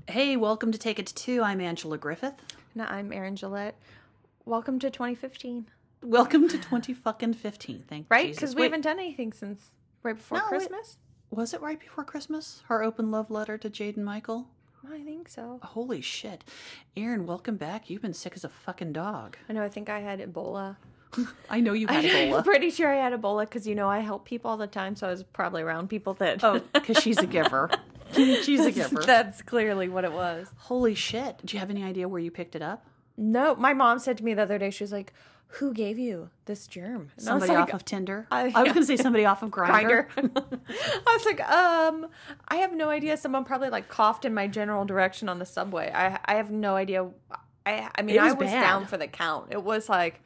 Hey, welcome to Take It to Two. I'm Angela Griffith. And I'm Erin Gillette. Welcome to 2015. Welcome to 2015. Thank Right? Jesus. Because we haven't done anything since right before Christmas. Was it right before Christmas? Our open love letter to Jade and Michael? I think so. Holy shit. Erin, welcome back. You've been sick as a fucking dog. I know. I think I had Ebola. I know you had Ebola. I'm pretty sure I had Ebola because, I help people all the time. So I was probably around people that... Oh, because she's a giver. She's a giver. That's clearly what it was. Holy shit. Do you have any idea where you picked it up? No. My mom said to me the other day, she was like, who gave you this germ? And Somebody off of Tinder? I was yeah. going to say somebody off of Grindr. I was like, I have no idea. Someone probably coughed in my general direction on the subway. I have no idea. I was bad. down for the count. It was like...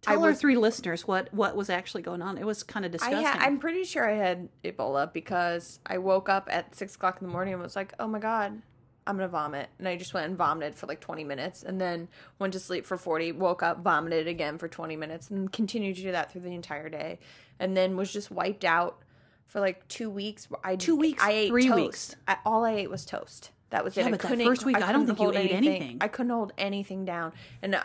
Tell our three listeners what was actually going on. It was kind of disgusting. I'm pretty sure I had Ebola because I woke up at 6 o'clock in the morning and was like, oh my God, I'm going to vomit. And I just went and vomited for 20 minutes and then went to sleep for 40, woke up, vomited again for 20 minutes and continued to do that through the entire day. And then was just wiped out for 2 weeks. 2 weeks? I ate 3 toast. weeks? All I ate was toast. That was it. Yeah, but that first week, I don't think you ate anything. I couldn't hold anything down. And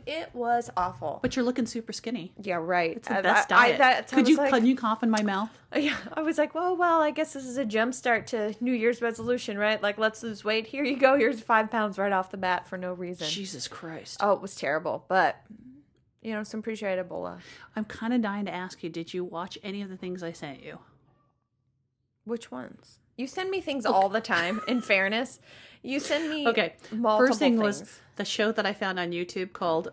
it was awful. But you're looking super skinny. Yeah, right. It's the best diet. Can you cough in my mouth? Yeah, I was like, well, I guess this is a jump start to New Year's resolution, right? Let's lose weight. Here you go. Here's 5 pounds right off the bat for no reason. Jesus Christ. Oh, it was terrible. But, so I'm pretty sure I had Ebola. I'm kind of dying to ask you, did you watch any of the things I sent you? Which ones? You send me things all the time, in fairness. You send me multiple First thing things. Was the show that I found on YouTube called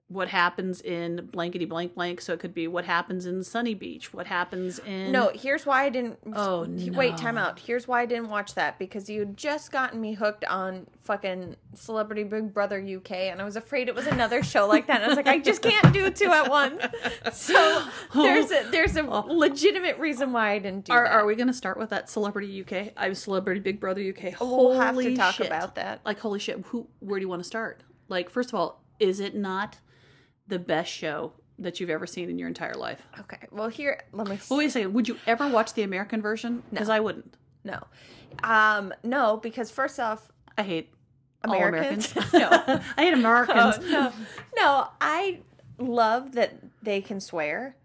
What Happens in Blankety Blank Blank. So it could be What Happens in Sunny Beach. What Happens in... No, here's why I didn't... Oh, no. Wait, time out. Here's why I didn't watch that. Because you had just gotten me hooked on fucking Celebrity Big Brother UK. And I was afraid it was another show like that. And I was like, I just can't do 2 at once. So there's a legitimate reason why I didn't do that. Are we going to start with that Celebrity UK? I'm Celebrity Big Brother UK. We'll have to talk about that. Holy shit. Where do you want to start? First of all, is it not the best show that you've ever seen in your entire life? Okay. Well, here, let me... Well, wait a second. Would you ever watch the American version? Because I wouldn't. No. No, because first off... I hate Americans. All Americans. No. I hate Americans. Oh, no, I love that they can swear.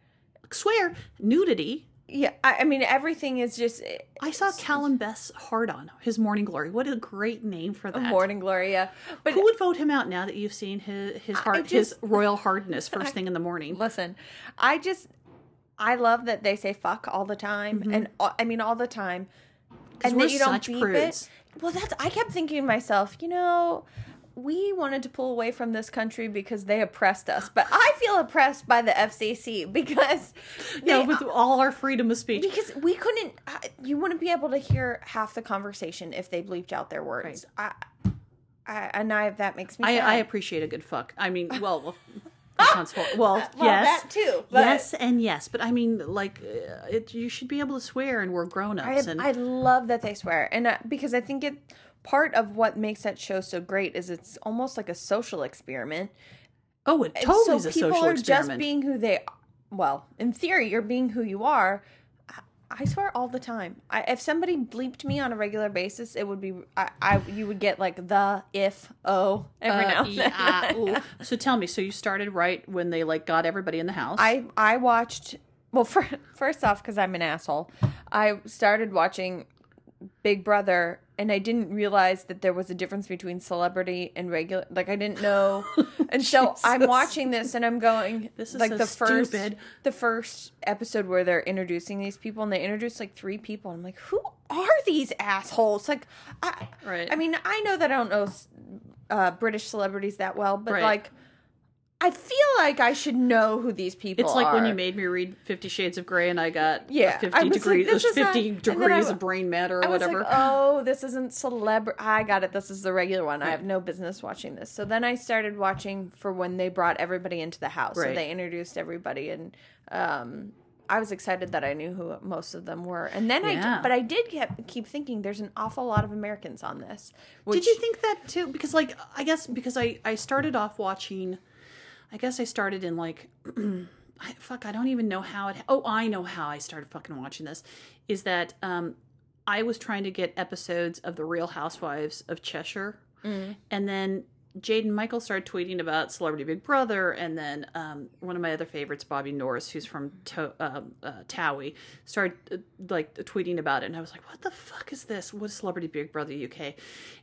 Swear. Nudity. Yeah, I mean, everything is just... I saw Calum Beth's Hard On, his Morning Glory. What a great name for that. Morning Glory, yeah. But who would vote him out now that you've seen his royal hardness first thing in the morning? Listen, I love that they say fuck all the time. Mm-hmm. And I mean, all the time. And that you don't beep it. Well, I kept thinking to myself, we wanted to pull away from this country because they oppressed us. But I feel oppressed by the FCC because... with all our freedom of speech. Because we couldn't... you wouldn't be able to hear half the conversation if they bleeped out their words. Right. That makes me sad. I appreciate a good fuck. I mean, well yes. That too. But yes and yes. But I mean, you should be able to swear and we're grown-ups. I love that they swear. And because I think part of what makes that show so great is it's almost like a social experiment. Oh, it totally is a social experiment. People are just being who they are. Well, in theory, you're being who you are. I swear all the time. If somebody bleeped me on a regular basis, it would be... you would get the, if, oh, every now and then. So tell me, so you started right when they got everybody in the house? I watched... Well, first off, because I'm an asshole, I started watching Big Brother, and I didn't realize that there was a difference between celebrity and regular. I didn't know. And so I'm watching this, and I'm going, this is so stupid. The first episode where they're introducing these people, and they introduce 3 people. And I'm like, who are these assholes? Right. I mean, I know that I don't know British celebrities that well, but I feel like I should know who these people are. It's like when you made me read 50 Shades of Grey and I got 50 degrees of brain matter or whatever. I was like, oh, this isn't celebrity. I got it. This is the regular one. Right. I have no business watching this. So then I started watching for when they brought everybody into the house. Right. So they introduced everybody and I was excited that I knew who most of them were. And then I did keep thinking there's an awful lot of Americans on this. Did you think that too? Because I guess because I started off watching... I guess I started in I don't even know how it... Oh, I know how I started fucking watching this. Is that I was trying to get episodes of The Real Housewives of Cheshire. And then Jaden Michael started tweeting about Celebrity Big Brother, and then one of my other favorites, Bobby Norris, who's from Towie, started tweeting about it, and I was like, "What the fuck is this? What is Celebrity Big Brother UK?"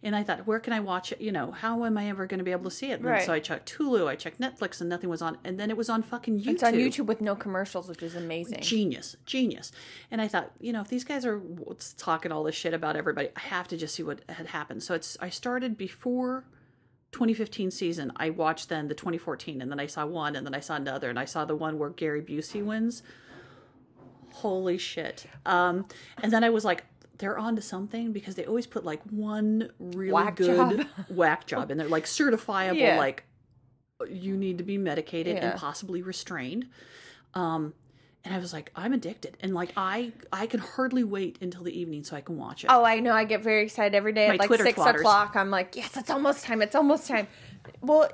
And I thought, "Where can I watch it? How am I ever going to be able to see it?" And so I checked Hulu, I checked Netflix, and nothing was on. And then it was on fucking YouTube. It's on YouTube with no commercials, which is amazing. Genius. And I thought, if these guys are talking all this shit about everybody, I have to just see what had happened. So I started before 2015 season. I watched then the 2014, and then I saw one, and then I saw another, and I saw the one where Gary Busey wins. Holy shit. And then I was like, they're on to something, because they always put like one really good whack job in there, like certifiable, like you need to be medicated and possibly restrained. And I was like, I'm addicted. And like, I can hardly wait until the evening so I can watch it. Oh, I know. I get very excited every day at like Twitter 6 o'clock. I'm like, yes, it's almost time. It's almost time. Well,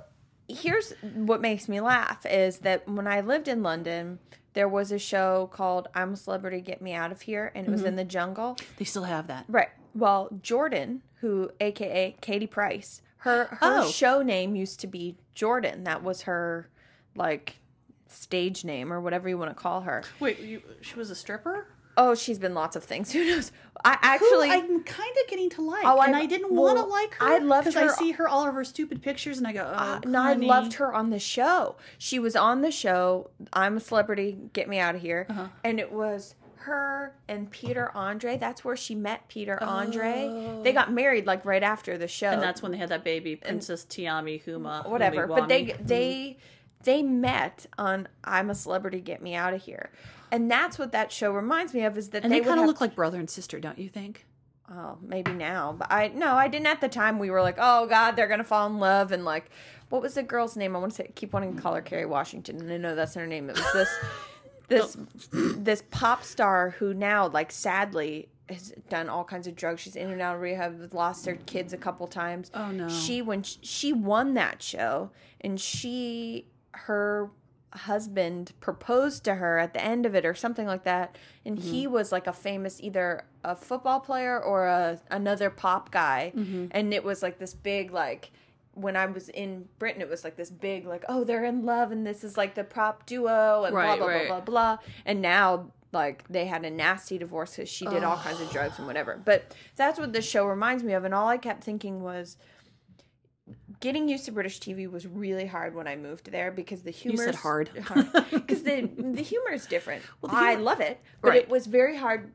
here's what makes me laugh is that when I lived in London, there was a show called I'm a Celebrity, Get Me Out of Here. And it was in the jungle. They still have that. Right. Well, Jordan, who, a.k.a. Katie Price, her show name used to be Jordan. That was her, like, stage name or whatever you want to call her. Wait, she was a stripper? Oh, she's been lots of things. Who knows? I'm kind of getting to like. Oh, and I didn't want to like her. I loved her. Because I see all of her stupid pictures and I go, no, I loved her on the show. She was on the show, I'm a Celebrity, Get Me Out of Here. And it was her and Peter Andre. That's where she met Peter Andre. They got married like right after the show. And that's when they had that baby, Princess Tiami Huma. Whatever. But they met on I'm a Celebrity, Get Me Out of Here. And that's what that show reminds me of, is that they kind of look like brother and sister, don't you think? Oh, maybe now. But I didn't at the time. We were like, oh, God, they're going to fall in love. And like, what was the girl's name? I want to keep wanting to call her Kerry Washington. And I know that's her name. It was this pop star who now, like, sadly has done all kinds of drugs. She's in and out of rehab, lost her kids a couple times. Oh, no. When she won that show, and her husband proposed to her at the end of it or something like that, and he was like a famous, either a football player or another pop guy, and it was like this big, like, when I was in Britain, it was like this big, like, oh, they're in love and this is like the prop duo and blah blah blah blah blah, and now like they had a nasty divorce because she did all kinds of drugs and whatever. But that's what this show reminds me of, and all I kept thinking was, getting used to British TV was really hard when I moved there, because the humor... You said hard. Because the humor is different. Well, I love it, but it was very hard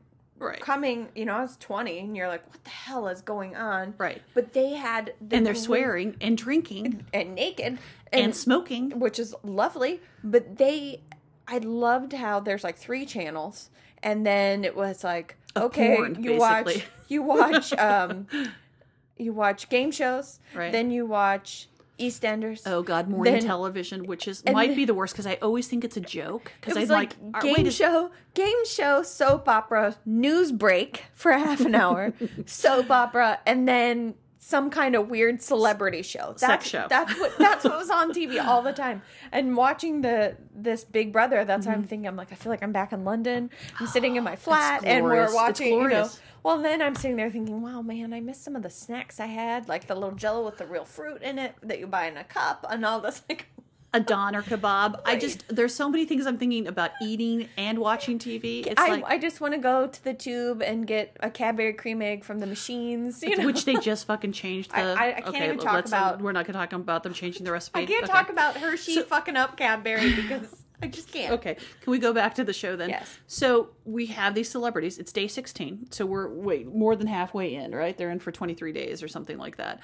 coming... I was 20, and you're like, what the hell is going on? Right. But they had... And they're swearing and drinking. And naked. And smoking. Which is lovely. But I loved how there's like 3 channels, and then it was like, okay, porn, you watch you watch game shows, then you watch EastEnders. Oh God, morning television, which might be the worst, because I always think it's a joke. Because I like game show, soap opera, news break for half an hour, soap opera, and then some kind of weird celebrity show. Sex show. That's what was on TV all the time. And watching this Big Brother, that's what I'm thinking. I'm like, I feel like I'm back in London. I'm sitting in my flat, and we're watching, Well, then I'm sitting there thinking, wow, man, I miss some of the snacks I had, like the little Jell-O with the real fruit in it that you buy in a cup, and all this, like... A doner kebab. There's so many things I'm thinking about eating and watching TV. I just want to go to the tube and get a Cadbury cream egg from the machines, which they just fucking changed. I can't even talk about... We're not going to talk about them changing the recipe. I can't talk about Hershey fucking up Cadbury because... I just can't. Okay. Can we go back to the show then? Yes. So we have these celebrities. It's day 16. So we're more than halfway in, right? They're in for 23 days or something like that.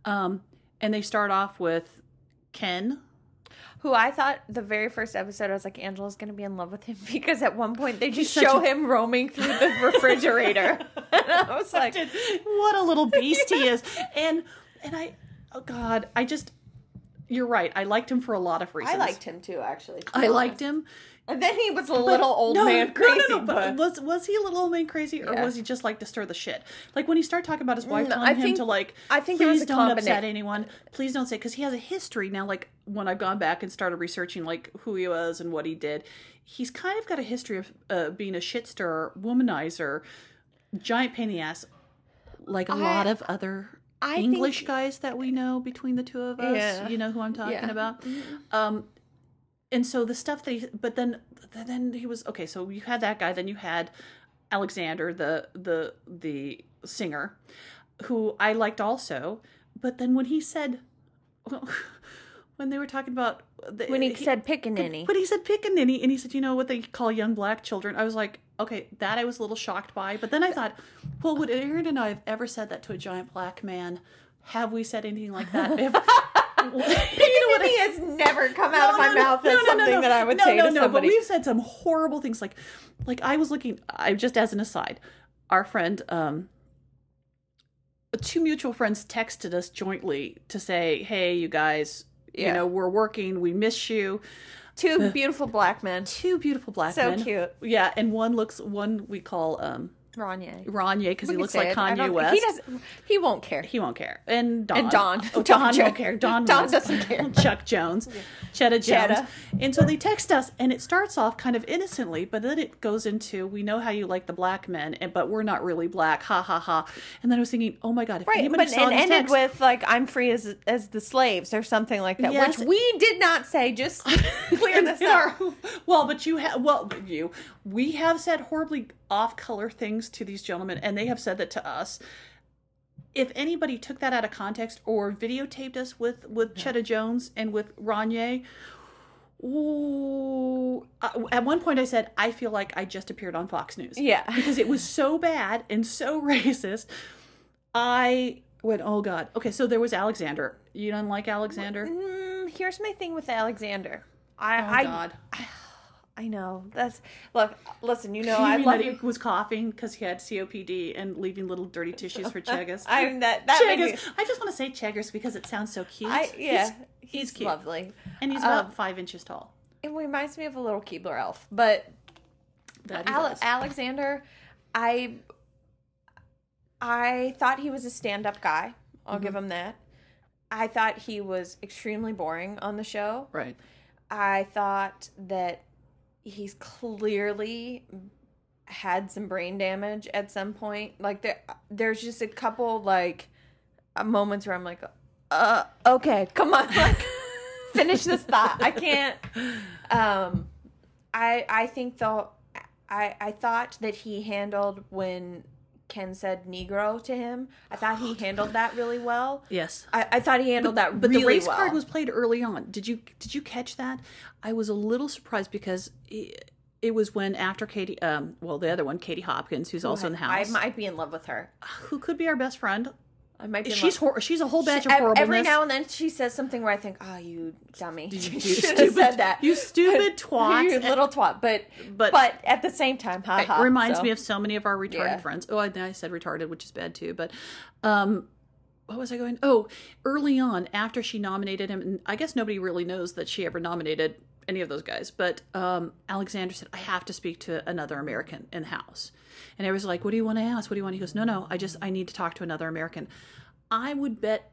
And they start off with Ken, who I thought the very first episode, I was like, Angela's going to be in love with him, because at one point they just show him roaming through the refrigerator. And I was like, what a little beast he is. And oh God, you're right. I liked him for a lot of reasons. I liked him too, actually. I liked him. And then he was a little old man crazy. No. But was he a little old man crazy, or was he just like to stir the shit? Like when he started talking about his wife telling him to like, I think please don't upset anyone. Please don't say, because he has a history now. Like when I've gone back and started researching like who he was and what he did, he's kind of got a history of being a shit stirrer, womanizer. giant pain in the ass, like a lot of other English guys that we know between the two of us. Yeah. You know who I'm talking about. Mm-hmm. And so the stuff that but then he was, okay, so you had that guy, then you had Alexander, the singer, who I liked also. But then when he said, when they were talking about... When he said pickaninny. But he said pickaninny, and he said, you know what they call young black children? I was like, okay, that I was a little shocked by. But then I thought, well, would Aaron and I have ever said that to a giant black man? Have we said anything like that? Pickaninny has never come out of my mouth as something that I would say to somebody. No, but we've said some horrible things. Like I was looking, just as an aside, our friend... two mutual friends texted us jointly to say, hey, you guys, you know, we're working, we miss you. Two beautiful black men. So cute. Yeah, and one we call Ronye, because he looks like Kanye West. He won't care. He won't care. And Don. Oh, Don won't care. Don doesn't care. Chuck Jones. Cheddar Jones. And so they text us, and it starts off kind of innocently, but then it goes into, we know how you like the black men, but we're not really black. Ha, ha, ha. And then I was thinking, oh my God, if anybody saw this ended with, like, I'm free as the slaves or something like that, which we did not say. Just clear this up. Well, but we have said horribly off-color things to these gentlemen, and they have said that to us. If anybody took that out of context or videotaped us with Cheddar Jones and with Ronye, at one point I said, I feel like I just appeared on Fox News. Yeah. Because it was so bad and so racist. I went, oh God. Okay, so there was Alexander. You don't like Alexander? Here's my thing with Alexander. God. I know. Listen, you know, I love that he was coughing because he had COPD and leaving little dirty tissues for Cheggers. Cheggers. I just want to say Cheggers because it sounds so cute. He's cute. Lovely. And he's about 5 inches tall. It reminds me of a little Keebler elf. But Alexander, I thought he was a stand-up guy. I'll give him that. I thought he was extremely boring on the show. Right. I thought that he's clearly had some brain damage at some point. Like there's just a couple like moments where I'm like, okay, come on, like finish this thought. I can't. I think though, I thought that he handled when Ken said Negro to him. I thought he handled that really well. Yes. I thought he handled that but really well. But the race card was played early on. Did you catch that? I was a little surprised because it was when after Katie, the other one, Katie Hopkins, who's also in the house. I might be in love with her. Who could be our best friend. I might be. She's a whole batch of horribleness. Every now and then she says something where I think, "Oh, you dummy! You should have said that. You stupid twat! You little twat!" But at the same time, it reminds me of so many of our retarded friends. Oh, I said retarded, which is bad too. But what was I going? Oh, early on, after she nominated him, and I guess nobody really knows that she ever nominated any of those guys. But Alexander said, "I have to speak to another American in the house." And I was like, "What do you want to ask? What do you want?" He goes, "No, I need to talk to another American." I would bet,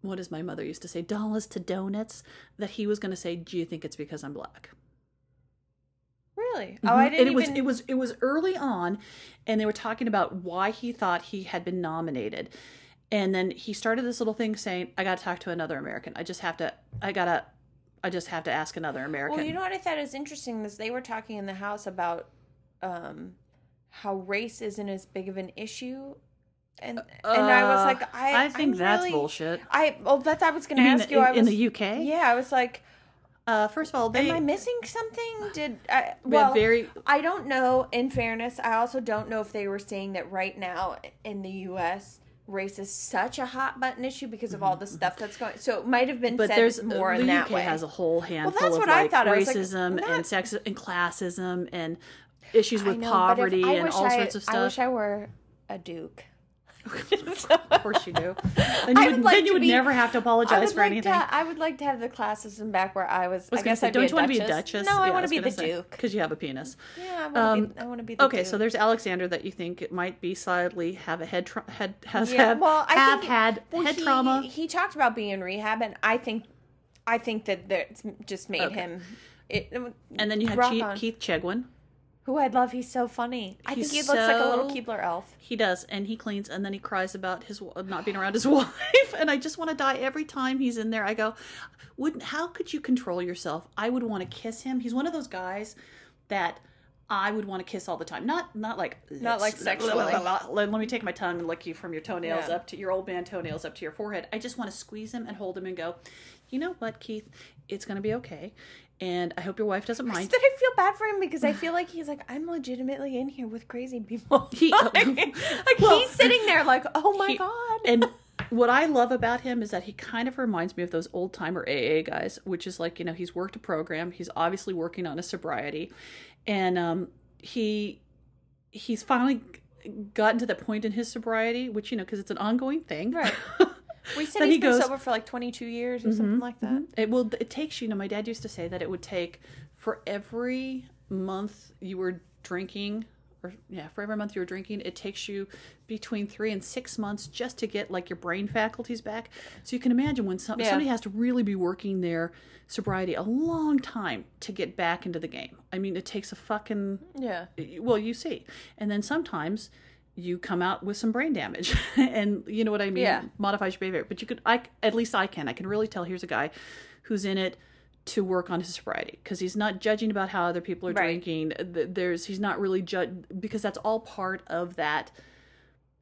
what does my mother used to say, dollars to donuts, that he was going to say, "Do you think it's because I'm black?" Really? Mm-hmm. Oh, I didn't It was early on, and they were talking about why he thought he had been nominated. And then he started this little thing saying, "I got to talk to another American. I just have to ask another American." Well, you know what I thought is interesting is they were talking in the house about how race isn't as big of an issue. And I was like, I think that's bullshit. I was going to ask you. In the UK? Yeah, I was like, first of all, am I missing something? I don't know. In fairness, I also don't know if they were saying that right now in the U.S. race is such a hot button issue because of all the stuff that's going. So it might have been said more in that way. The UK has a whole handful of racism and sexism and classism and issues with poverty and all sorts of stuff. I wish I were a duke. Of course you do. Then you would never have to apologize for anything. I would like to have the classism back where I was. Don't you want to be a duchess? No, I want to be the duke because you have a penis. Yeah, I want to be the duke. Okay, so there's Alexander that you think it might be slightly have a head trauma. He talked about being in rehab, and I think that just made him. And then you had Keith Chegwin. Who I love. He's so funny. I think he He's looks like a little so- Keebler elf. He does, and he cleans, and then he cries about his not being around his wife, and I just want to die every time he's in there. I go, how could you control yourself? I would want to kiss him. He's one of those guys that I would want to kiss all the time. Not like sexually. Let me take my tongue and lick you from your toenails Yeah. up to your old man toenails up to your forehead. I just want to squeeze him and hold him and go, you know what, Keith? It's going to be okay. And I hope your wife doesn't mind. But I feel bad for him because I feel like he's like, I'm legitimately in here with crazy people. Well, he's sitting there like, oh my God. And what I love about him is that he kind of reminds me of those old timer AA guys, which is like, he's worked a program. He's obviously working on his sobriety. And he's finally gotten to that point in his sobriety, which, because it's an ongoing thing. Right. We said he's been sober for like 22 years or something like that. It takes my dad used to say that it would take for every month you were drinking, for every month you were drinking, it takes you between 3 and 6 months just to get like your brain faculties back. So you can imagine when somebody has to really be working their sobriety a long time to get back into the game. I mean, it takes a fucking, well, you see. And then sometimes you come out with some brain damage and you know what I mean? Yeah. Modifies your behavior. But at least I can really tell here's a guy who's in it to work on his sobriety because he's not judging about how other people are drinking. He's not really because that's all part of that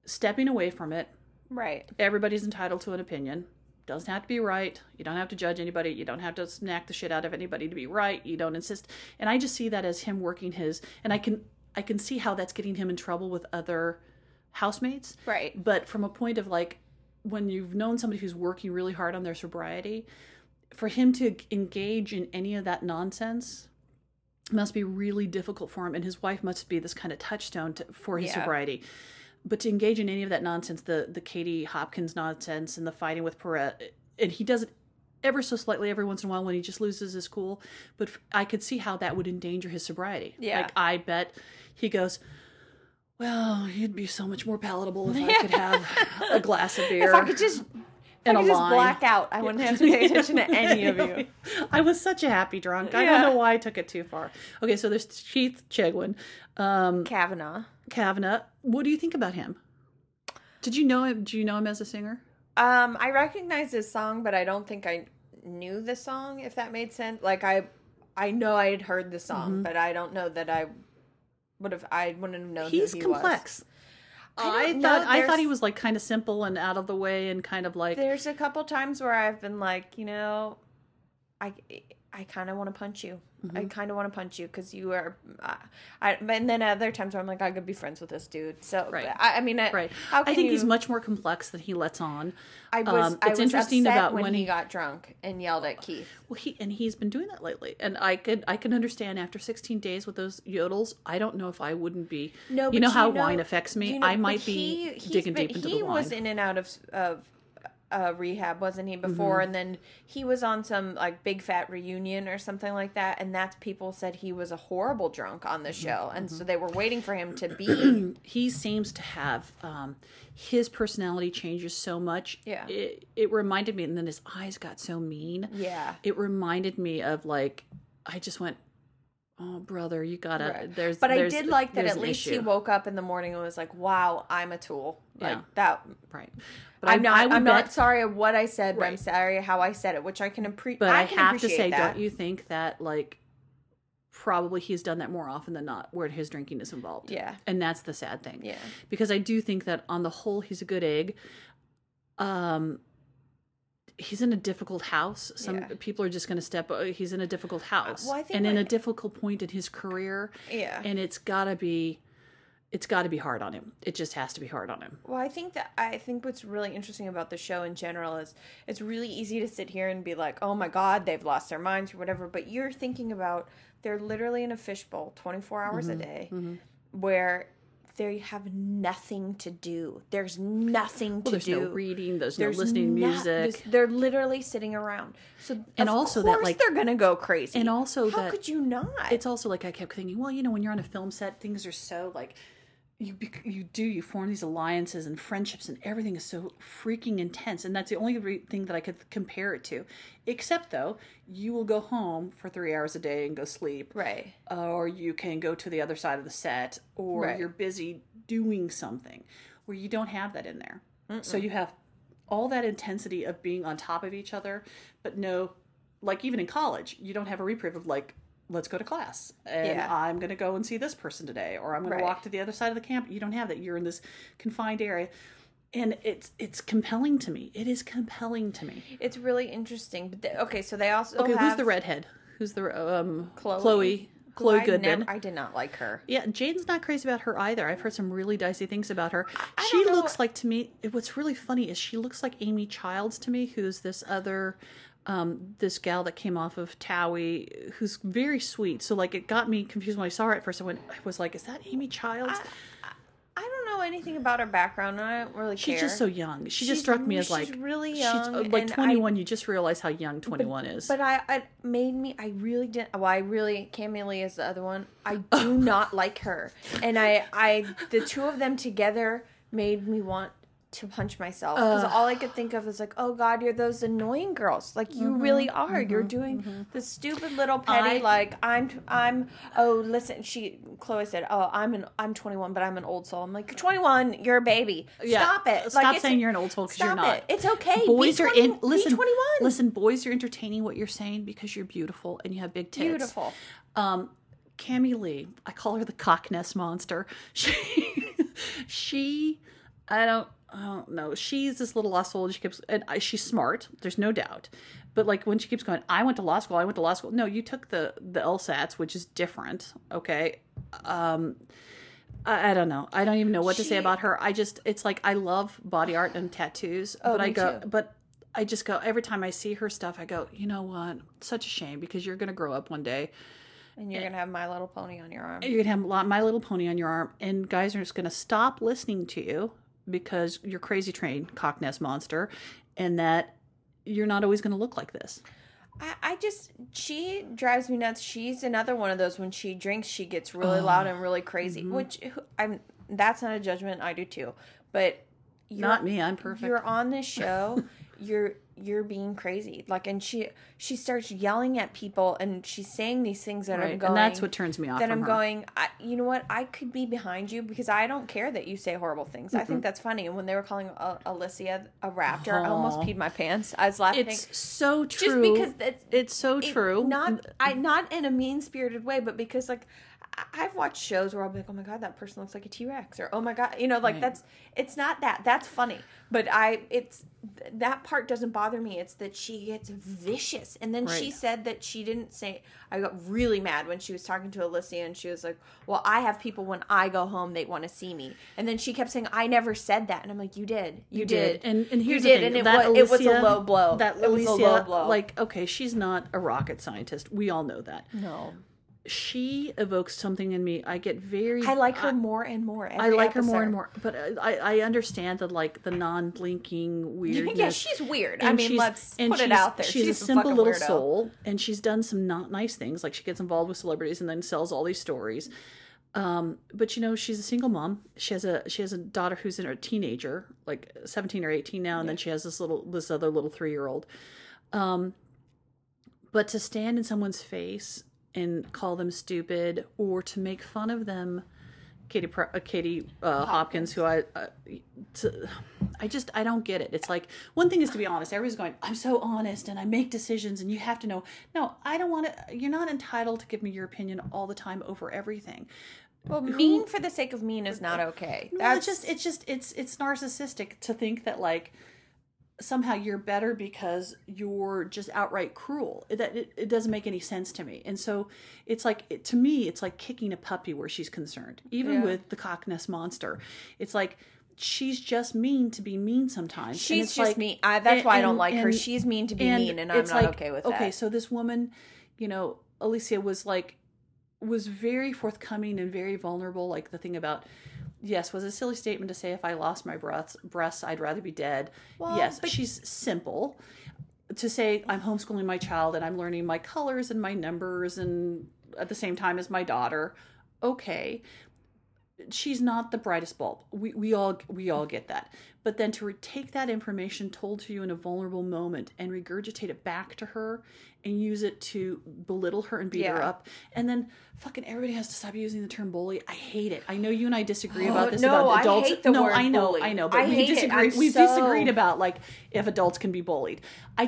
stepping away from it. Right. Everybody's entitled to an opinion. Doesn't have to be right. You don't have to judge anybody. You don't have to smack the shit out of anybody to be right. You don't insist. And I just see that as him working and I can see how that's getting him in trouble with other housemates. Right. But from a point of like, when you've known somebody who's working really hard on their sobriety, for him to engage in any of that nonsense must be really difficult for him. And his wife must be this kind of touchstone for his sobriety. But to engage in any of that nonsense, the Katie Hopkins nonsense and the fighting with Perret, and he does it ever so slightly every once in a while when he just loses his cool. But I could see how that would endanger his sobriety. Yeah. Like, I bet he goes, well, you'd be so much more palatable if I could have a glass of beer. If I could just black out, I wouldn't have to pay attention to any of you. I was such a happy drunk. I don't know why I took it too far. Okay, so there's Keith Chegwin. Kavanaugh. What do you think about him? Did you know him? Do you know him as a singer? I recognize his song, but I don't think I knew the song, if that made sense. Like, I know I had heard the song, but I don't know that I wouldn't have known who he was. He's complex. I thought he was like kind of simple and out of the way and kind of like. There's a couple times where I've been like, I kind of want to punch you. Mm-hmm. I kind of want to punch you because you are. And then other times where I'm like, I could be friends with this dude. So I mean, I think he's much more complex than he lets on. I was interesting about when he got drunk and yelled at Keith. Well, he's been doing that lately, and I can understand after 16 days with those yodels. I don't know if I wouldn't be. No, but you know how wine affects me. I might be digging deep into the wine. He was in and out of rehab, wasn't he, before? Mm-hmm. And then he was on some like big fat reunion or something like that, and that's people said he was a horrible drunk on the show, and so they were waiting for him to be. He seems to have his personality changes so much. Yeah, it reminded me, and then his eyes got so mean. Yeah, it reminded me of like, I just went, oh brother, you gotta. Right. But I did like that at least he woke up in the morning and was like, wow, I'm a tool. Like that. Right. But I'm not sorry what I said, but I'm sorry how I said it, which I can appreciate. But I have to say, don't you think that like probably he's done that more often than not, where his drinking is involved? Yeah, and that's the sad thing. Yeah, because I do think that on the whole, he's a good egg. He's in a difficult house. Some people are just going to step. He's in a difficult house, and in a difficult point in his career. Yeah, and it's got to be hard on him. It just has to be hard on him. Well, I think what's really interesting about the show in general is it's really easy to sit here and be like, oh my God, they've lost their minds or whatever. But you're thinking about they're literally in a fishbowl 24 hours a day where they have nothing to do. There's nothing to there's do. There's no reading. There's no listening to music. They're literally sitting around. So and also that like they're gonna go crazy. And also how could you not? It's also like I kept thinking, well, when you're on a film set, things are so like, you form these alliances and friendships, and everything is so freaking intense, and that's the only thing that I could compare it to. Except though, you will go home for 3 hours a day and go sleep, Right. or you can go to the other side of the set, or Right. you're busy doing something, where you don't have that in there. So you have all that intensity of being on top of each other, but no, like even in college, you don't have a reprieve of like, let's go to class and I'm going to go and see this person today, or I'm going to walk to the other side of the camp. You don't have that. You're in this confined area, and it's compelling to me. It is compelling to me. It's really interesting. But okay, so they also have... Who's the redhead? Who's the Chloe Goodman. I did not like her. Yeah, Jaden's not crazy about her either. I've heard some really dicey things about her. She looks like, to me, what's really funny is she looks like Amy Childs to me, who's this other, this gal that came off of Towie, who's very sweet. So, like, it got me confused when I saw her at first. I was like, is that Amy Childs? I don't know anything about her background, and I don't really care. She's just so young. She just struck me as like... She's really young. She's like 21. You just realize how young 21 is. But I really didn't... Well, Cammy Lee is the other one. I do not like her. And the two of them together made me want to punch myself. Because all I could think of is like, oh God, you're those annoying girls. Like, you really are. You're doing the stupid little petty, listen, Chloe said, I'm 21, but I'm an old soul. I'm like, 21, you're a baby. Yeah. Stop it. Stop saying you're an old soul, because you're not. It. It's okay. Boys be 21. Listen, boys are entertaining what you're saying because you're beautiful and you have big tits. Beautiful. Cammy Lee, I call her the cockness monster. I don't know. She's this little lost soul. She's smart. There's no doubt. But like when she keeps going, I went to law school. No, you took the LSATs, which is different. Okay. I don't know. I don't even know what to say about her. It's like, I love body art and tattoos, but I just go, every time I see her stuff, I go, you know what? It's such a shame, because you're going to grow up one day. And you're going to have My Little Pony on your arm. You're going to have My Little Pony on your arm, and guys are just going to stop listening to you because you're crazy trained cockness monster, and that you're not always going to look like this. She drives me nuts. She's another one of those, when she drinks, she gets really loud and really crazy, which that's not a judgment. I do too. But not me. I'm perfect. You're on this show. You're being crazy. Like, and she starts yelling at people, and she's saying these things that I'm going, and that's what turns me off. That I'm going, you know what? I could be behind you, because I don't care that you say horrible things. I think that's funny. And when they were calling Alicia a raptor, I almost peed my pants. I was laughing. It's so true. Just because it's so true. Not in a mean-spirited way, but because, like, I've watched shows where I'll be like, oh my God, that person looks like a T-Rex, or oh my God, it's not that. That's funny. But that part doesn't bother me. It's that she gets vicious. And then she said that she didn't say, I got really mad when she was talking to Alicia, and she was like, well, I have people when I go home, they want to see me. And then she kept saying, I never said that. And I'm like, you did. You did. And here's the thing. And it was a low blow. It was a low blow. Like, okay, she's not a rocket scientist. We all know that. No. She evokes something in me. I get very... I like her more and more every I like episode. her more and more. But I understand that, like, the non-blinking weirdness. Yeah, she's weird. I mean, let's put it out there. She's a simple little soul, and she's done some not nice things. Like, she gets involved with celebrities and then sells all these stories. But, you know, she's a single mom. She has a daughter who's a teenager, like 17 or 18 now, and then she has this other little 3-year-old. But to stand in someone's face and call them stupid, or to make fun of them, Katie Hopkins, who I don't get it. It's like, one thing is to be honest. Everybody's going, I'm so honest and I make decisions and you have to know. No, I don't want to. You're not entitled to give me your opinion all the time over everything. Well, mean for the sake of mean is not okay. Well, it's narcissistic to think that, like, somehow you're better because you're just outright cruel. It doesn't make any sense to me. And so it's like, to me, it's like kicking a puppy where she's concerned. Even with the cockness monster, it's like, she's just mean to be mean sometimes. She's just mean. That's why I don't like her. She's mean to be mean, and I'm not okay with that. Okay, so this woman, you know, Alicia was very forthcoming and very vulnerable. Like, the thing about... Yes, was a silly statement to say, if I lost my breasts, I'd rather be dead. Well, yes, but she's simple. To say, I'm homeschooling my child and I'm learning my colors and my numbers and at the same time as my daughter. Okay. she's not the brightest bulb. We all get that. But then to take that information told to you in a vulnerable moment and regurgitate it back to her and use it to belittle her and beat her up, and then fucking everybody has to stop using the term bully. I hate it. I know you and I disagree about this about adults. I hate the word I know, bully. I know, but we disagree. We've disagreed about like if adults can be bullied. I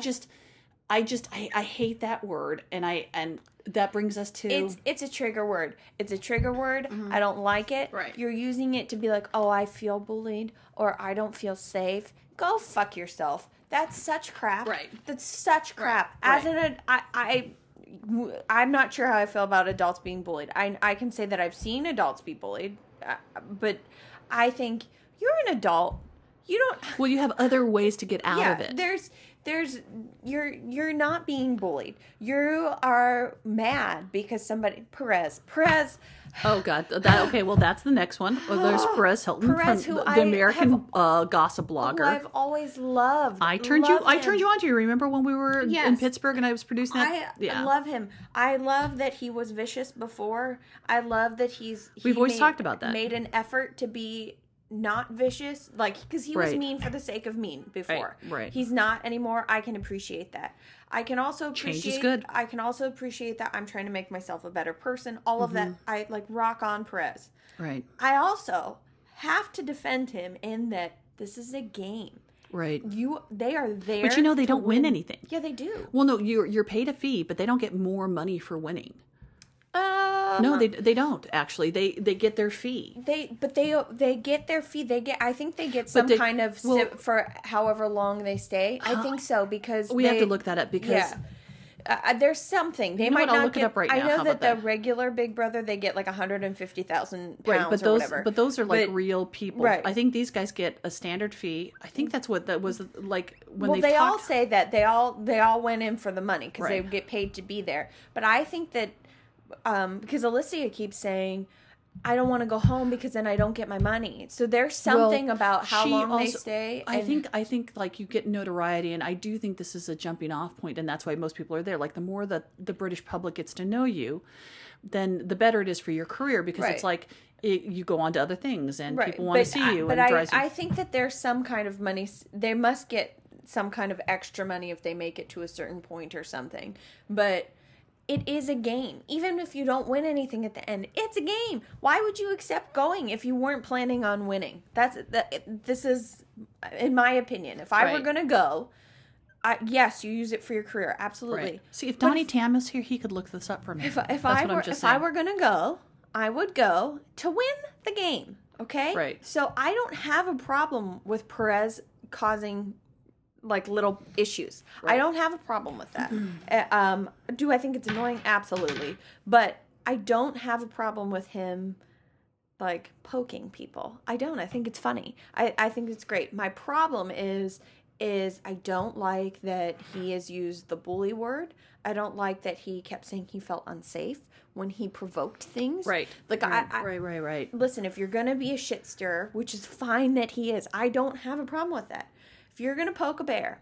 hate that word, and that brings us to it's a trigger word. It's a trigger word. I don't like it. Right. You're using it to be like, oh, I feel bullied or I don't feel safe. Go fuck yourself. That's such crap. Right. That's such crap. As I'm not sure how I feel about adults being bullied. I can say that I've seen adults be bullied, but I think you're an adult. You don't. Well, you have other ways to get out of it. You're not being bullied. You are mad because Perez. Oh God. Okay. Well, that's the next one. Well, there's Perez Hilton, from the American gossip blogger. Who I've always loved. I turned you on to you. Remember when we were in Pittsburgh and I was producing that? I love him. I love that he was vicious before. I love that we've always talked about that. Made an effort to be not vicious, like, because he was mean for the sake of mean before. Right. He's not anymore. I can appreciate that. I can also appreciate change is good. I can also appreciate that I'm trying to make myself a better person. All of that. I like rock on Perez. Right. I also have to defend him in that this is a game. Right. They are there. But they don't win anything. Yeah, they do. Well, no, you're paid a fee, but they don't get more money for winning. No, they don't actually. They get their fee. They get their fee. I think they get some kind of sip for however long they stay. I think so because we have to look that up because there's something they might I'll not look get. It up right now. I know How that about the regular Big Brother they get like 150,000 pounds but or whatever. But those are like real people. Right. I think these guys get a standard fee. I think that's what that was like when they all say that they all went in for the money because they get paid to be there. But I think that. Because Alicia keeps saying, I don't want to go home because then I don't get my money. So there's something about how long they stay. I think like you get notoriety, and I do think this is a jumping off point, and that's why most people are there. Like the more that the British public gets to know you, then the better it is for your career because it's like you go on to other things and people want to see you. But I think that there's some kind of money. They must get some kind of extra money if they make it to a certain point or something. But it is a game. Even if you don't win anything at the end, it's a game. Why would you accept going if you weren't planning on winning? This is, in my opinion, if I were going to go, yes, you use it for your career. Absolutely. Right. See, if Donnie Tam was here, he could look this up for me. If I were going to go, I would go to win the game. Okay? Right. So I don't have a problem with Perez causing like little issues. I don't have a problem with that. Do I think it's annoying? Absolutely. But I don't have a problem with him like poking people. I don't. I think it's funny. I think it's great. My problem is I don't like that he has used the bully word. I don't like that he kept saying he felt unsafe when he provoked things. Right. Like right. Listen, if you're going to be a shit stirrer, which is fine that he is, I don't have a problem with that. If you're going to poke a bear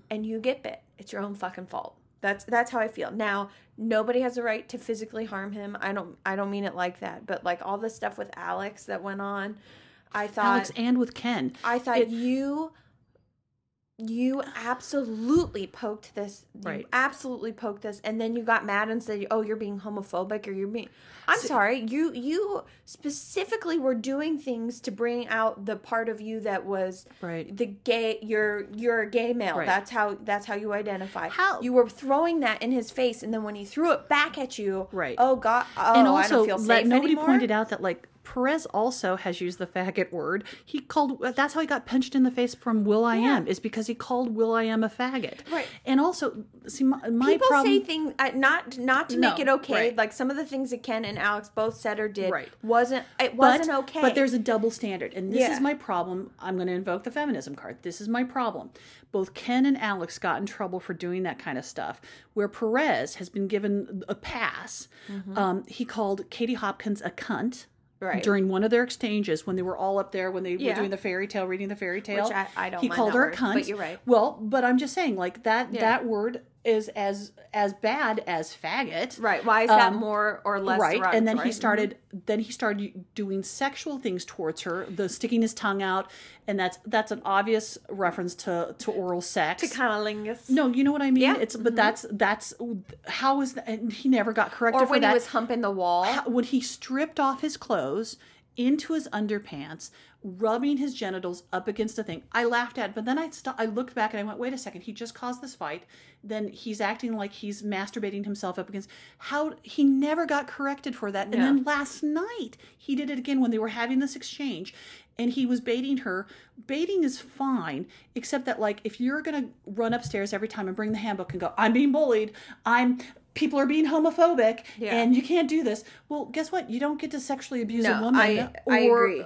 and you get bit, it's your own fucking fault. That's how I feel. Now, nobody has a right to physically harm him. I don't mean it like that. But like all the stuff with Alex that went on, I thought Alex and with Ken. I thought you absolutely poked this. Right. You absolutely poked this, and then you got mad and said, "Oh, you're being homophobic," or "You're being." I'm sorry. You specifically were doing things to bring out the part of you that was the gay. You're a gay male. Right. That's how you identify. How you were throwing that in his face, and then when he threw it back at you, right? Oh God! Oh, and also, I don't feel safe nobody anymore. pointed out that like Perez also has used the faggot word. That's how he got punched in the face from will.i.am is because he called will.i.am a faggot. Right. And also, see, my people problem, say things not to make it okay. Right. Like some of the things that Ken and Alex both said or did wasn't okay. But there's a double standard, and this is my problem. I'm going to invoke the feminism card. This is my problem. Both Ken and Alex got in trouble for doing that kind of stuff, where Perez has been given a pass. He called Katie Hopkins a cunt. Right. During one of their exchanges, when they were all up there, when they were doing the fairy tale, reading the fairy tale, which I don't. He mind called that her word, a cunt. But you're right. Well, but I'm just saying, like that word is as bad as faggot. Right. Why is that more or less Right. And then derogatory? he started doing sexual things towards her, the sticking his tongue out, and that's an obvious reference to oral sex. To cunnilingus. No, you know what I mean? Yeah. It's but that's how is that, and he never got corrected Or for when that. he was humping the wall. When he stripped off his clothes into his underpants, rubbing his genitals up against a thing. I laughed at it, but then I looked back and I went, wait a second, he just caused this fight. Then he's acting like he's masturbating himself up against. How he never got corrected for that. And then last night he did it again when they were having this exchange. And he was baiting her. Baiting is fine, except that, like, if you're going to run upstairs every time and bring the handbook and go, I'm being bullied, people are being homophobic, and you can't do this. Well, guess what? You don't get to sexually abuse a woman. I agree.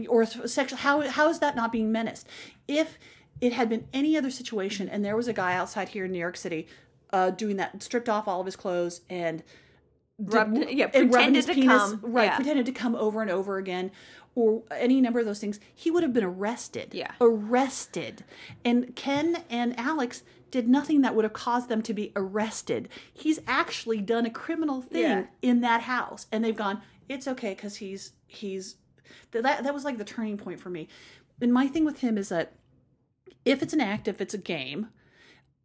Or sexual. How is that not being menaced? If it had been any other situation and there was a guy outside here in New York City doing that, stripped off all of his clothes and pretended to come. Right, pretended to come over and over again, or any number of those things, he would have been arrested. Yeah. Arrested. And Ken and Alex did nothing that would have caused them to be arrested. He's actually done a criminal thing in that house. And they've gone, it's okay because he's that was like the turning point for me. And my thing with him is that if it's an act, if it's a game,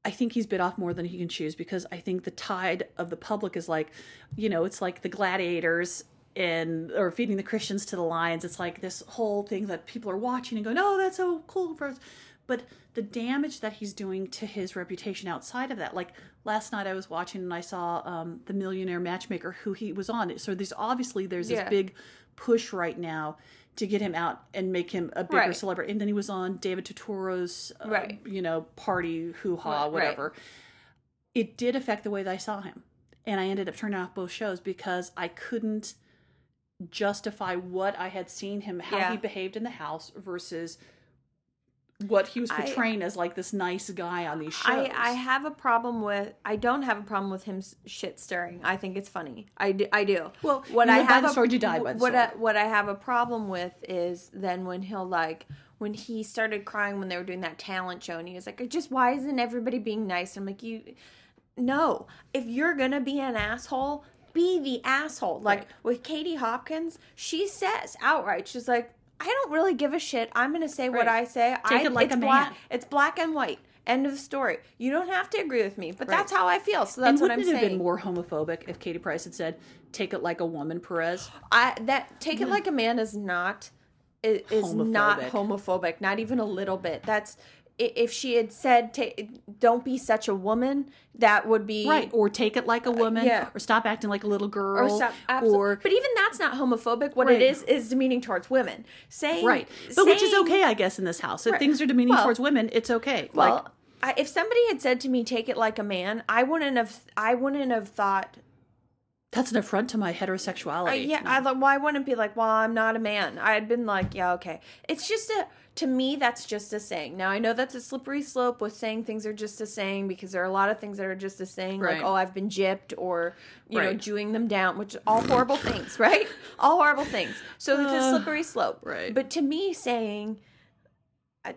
I think he's bit off more than he can chew, because I think the tide of the public is like, it's like the gladiators or feeding the Christians to the lions. It's like this whole thing that people are watching and going, oh, that's so cool for us. But the damage that he's doing to his reputation outside of that, like last night I was watching and I saw The Millionaire Matchmaker, who he was on. So there's this big push right now to get him out and make him a bigger celebrity. And then he was on David Tuturo's, party hoo-ha, whatever. It did affect the way that I saw him. And I ended up turning off both shows because I couldn't justify what I had seen him, how he behaved in the house versus what he was portraying as like this nice guy on these shows. I don't have a problem with him shit stirring. I think it's funny. I do. Well, what I have by the sword, you die by the sword. What I have a problem with is then when when he started crying when they were doing that talent show and he was like, why isn't everybody being nice? I'm like, no, if you're gonna be an asshole, be the asshole. Like with Katie Hopkins, she says outright, she's like, I don't really give a shit. I'm going to say what I say. Take it like a man. It's black and white. End of story. You don't have to agree with me, but that's how I feel. So that's what I'm saying. Wouldn't it have been more homophobic if Katie Price had said, take it like a woman, Perez? Take it like a man is not homophobic. Not even a little bit. That's... If she had said, don't be such a woman, that would be... Right, or take it like a woman, or stop acting like a little girl. But even that's not homophobic. What it is demeaning towards women. Which is okay, I guess, in this house. If things are demeaning towards women, it's okay. Well, if somebody had said to me, take it like a man, I wouldn't have thought... That's an affront to my heterosexuality. I wouldn't be like, well, I'm not a man. I had been like, yeah, okay. It's just to me, that's just a saying. Now, I know that's a slippery slope with saying things are just a saying, because there are a lot of things that are just a saying, like, oh, I've been gypped, or, Jewing them down, which are all horrible things, right? All horrible things. So it's a slippery slope. Right. But to me, saying...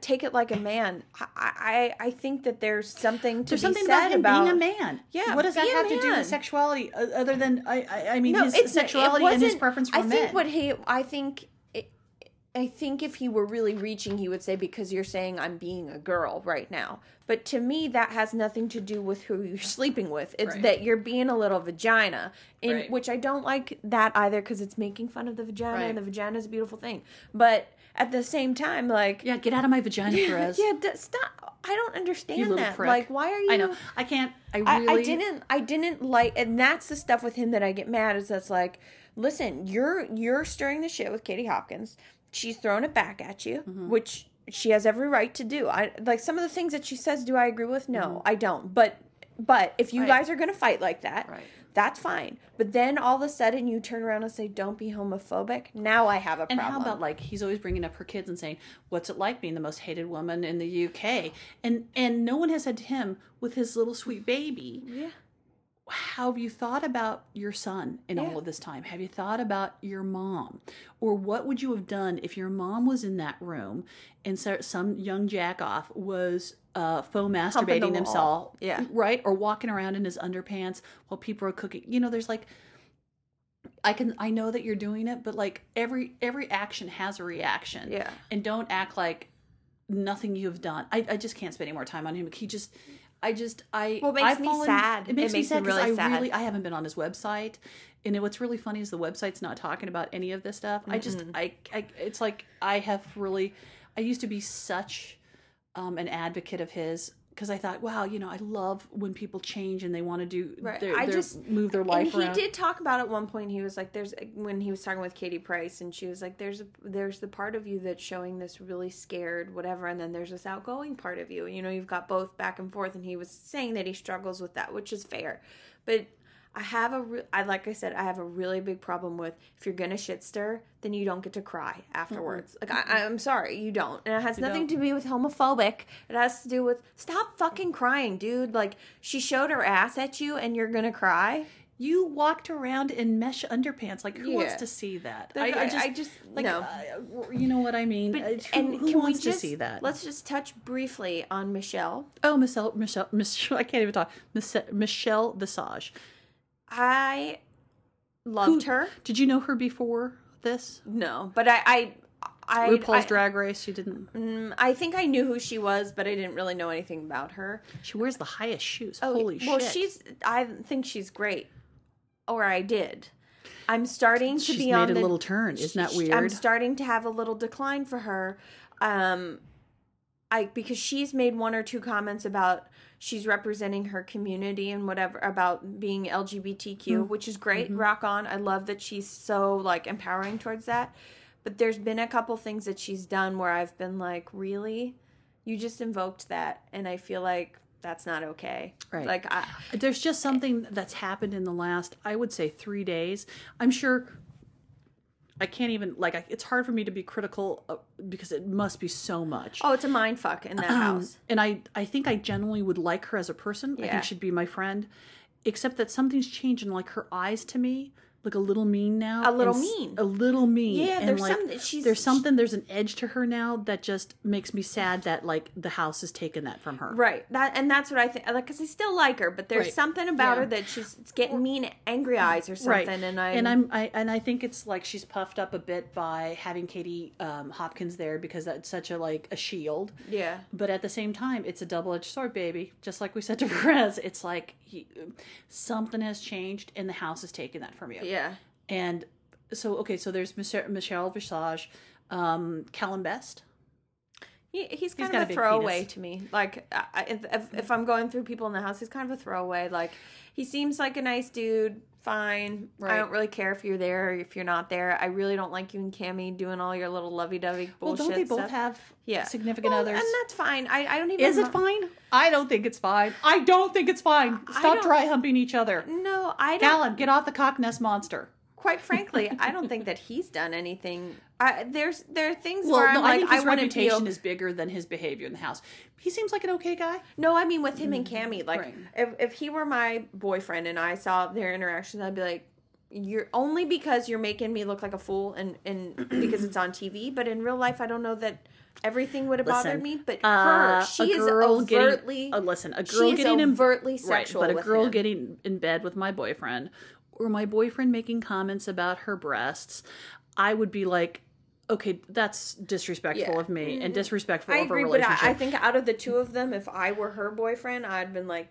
take it like a man. I think that there's something to be said about him being a man. Yeah, what does that have to do with sexuality? Other than his sexuality and his preference for men. I think if he were really reaching, he would say, because you're saying I'm being a girl right now. But to me, that has nothing to do with who you're sleeping with. It's that you're being a little vagina, which I don't like that either, because it's making fun of the vagina, and the vagina is a beautiful thing. But at the same time, like... Yeah, get out of my vagina, Perez. Stop. I don't understand that. Prick. Like, why are you... I know. I can't... I didn't like... And that's the stuff with him that I get mad, is that's like, listen, you're stirring the shit with Katie Hopkins. She's throwing it back at you, which she has every right to do. Like, some of the things that she says, do I agree with? No, I don't. But if you guys are going to fight like that... That's fine. But then all of a sudden you turn around and say, don't be homophobic. Now I have a problem. And how about, like, he's always bringing up her kids and saying, what's it like being the most hated woman in the UK? And no one has said to him, with his little sweet baby, how have you thought about your son in all of this time? Have you thought about your mom? Or what would you have done if your mom was in that room and some young jack-off was faux Humping the masturbating wall. himself, Yeah. right, or walking around in his underpants while people are cooking. You know, there's like, I know that you're doing it, but like every action has a reaction. Yeah. And don't act like nothing you've done. I just can't spend any more time on him. He just, Well, it makes me sad. It makes me sad really because sad. I haven't been on his website, and what's really funny is the website's not talking about any of this stuff. It's like I used to be such an advocate of his, because I thought, wow, you know, I love when people change and they want to do move their life around. And he did talk about at one point, he was like, when he was talking with Katie Price, and she was like, there's the part of you that's showing this really scared whatever, and then there's this outgoing part of you, you know, you've got both back and forth, and he was saying that he struggles with that, which is fair. But like I said, I have a really big problem with, if you're gonna shit stir, then you don't get to cry afterwards. Mm-hmm. Like, I'm sorry, you don't. And it has nothing to do with homophobic. It has to do with, stop fucking crying, dude. Like, she showed her ass at you and you're gonna cry? You walked around in mesh underpants. Like, who wants to see that? I just like, no. You know what I mean? But, who wants to see that? Let's just touch briefly on Michelle. Oh, Michelle, I can't even talk. Michelle Visage. I loved her. Did you know her before this? No, but I RuPaul's Drag Race. You didn't. I think I knew who she was, but I didn't really know anything about her. She wears the highest shoes. Holy shit! Well, I think she's great, or I did. I'm starting to be on made a little turn. Isn't that weird? I'm starting to have a little decline for her, because she's made one or two comments about she's representing her community and whatever about being LGBTQ, which is great. Mm-hmm. Rock on. I love that she's so like empowering towards that. But there's been a couple things that she's done where I've been like, really? You just invoked that, and I feel like that's not okay. Right. Like, there's just something that's happened in the last, I would say, 3 days. I'm sure I can't even, like, it's hard for me to be critical because it must be so much. Oh, it's a mind fuck in that house. And I think I genuinely would like her as a person. Yeah. I think she'd be my friend. Except that something's changed, and like her eyes to me look a little mean now. A little mean. Yeah, and there's there's an edge to her now that just makes me sad that like the house has taken that from her. Right. That's what I think. Like, because I still like her, but there's something about her that it's getting mean, angry eyes or something. Right. And I think it's like she's puffed up a bit by having Katie Hopkins there, because that's such a shield. Yeah. But at the same time, it's a double-edged sword, baby. Just like we said to Perez, it's like something has changed, and the house has taken that from you. Yeah. And so there's Michelle Visage, Calum Best. He's kind of a throwaway to me. Like, if I'm going through people in the house, he's kind of a throwaway. Like, he seems like a nice dude. Fine. Right. I don't really care if you're there or if you're not there. I really don't like you and Cammie doing all your little lovey-dovey bullshit. Well, don't they both have significant others? And that's fine. I don't even... Is it fine? I don't think it's fine. I don't think it's fine. Stop dry humping each other. No, I don't... Calum, get off the cock nest monster. Quite frankly, I don't think that he's done anything. There are things where I'm like, I think his reputation is bigger than his behavior in the house. He seems like an okay guy. No, I mean with him and Cammie. Like, if he were my boyfriend and I saw their interactions, I'd be like, you're only because you're making me look like a fool and because it's on TV. But in real life, I don't know that everything would have bothered me. But she is overtly sexual. But a girl getting in bed with my boyfriend, or my boyfriend making comments about her breasts, I would be like, okay, that's disrespectful of me and disrespectful of a relationship. But I think out of the two of them, if I were her boyfriend, I'd been like,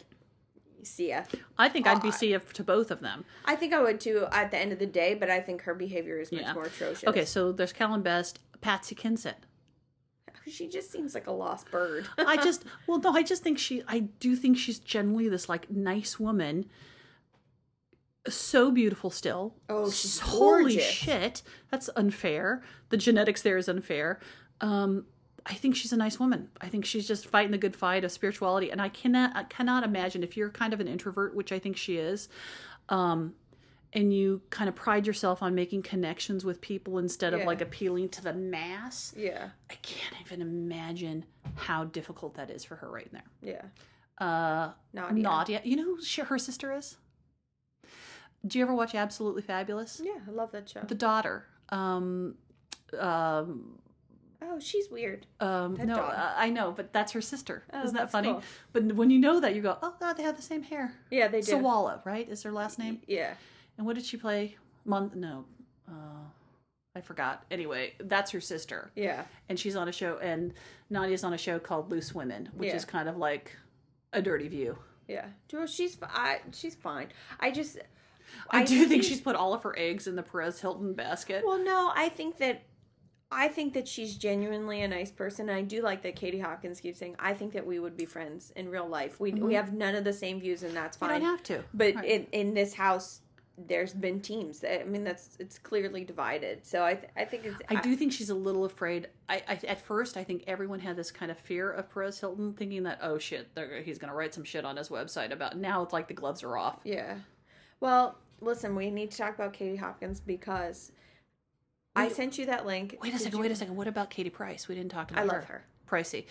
see ya. I think I'd be see ya to both of them. I think I would too at the end of the day, but I think her behavior is much more atrocious. Okay, so there's Calum Best, Patsy Kinsett. She just seems like a lost bird. I do think she's generally this like nice woman. So beautiful still. Oh, she's holy gorgeous. Shit. That's unfair. The genetics there is unfair. I think she's a nice woman. I think she's just fighting the good fight of spirituality. And I cannot imagine, if you're kind of an introvert, which I think she is, and you kind of pride yourself on making connections with people instead of like appealing to the mass. Yeah. I can't even imagine how difficult that is for her right now. Yeah. Nadia. You know who her sister is? Do you ever watch Absolutely Fabulous? Yeah, I love that show. The daughter. Oh, she's weird. No, dog. I know, but that's her sister. Oh, Isn't that that's funny? cool. But when you know that, you go, oh, God, they have the same hair. Yeah, they do. Sawala, right? Is her last name? Yeah. And what did she play? I forgot. Anyway, that's her sister. Yeah. And she's on a show, and Nadia's on a show called Loose Women, which is kind of like a dirty view. Yeah. Well, she's fine. I do think she's put all of her eggs in the Perez Hilton basket. Well, no, I think that she's genuinely a nice person. And I do like that Katie Hopkins keeps saying, I think that we would be friends in real life. We have none of the same views, and that's fine. You don't have to. But in this house, there's been teams. I mean, it's clearly divided. So I think it's... I do think she's a little afraid. At first, I think everyone had this kind of fear of Perez Hilton, thinking that, oh shit, he's going to write some shit on his website about... Now it's like the gloves are off. Yeah. Well, listen, we need to talk about Katie Hopkins because I sent you that link. Wait a second. What about Katie Price? We didn't talk about her. I love her. Pricey.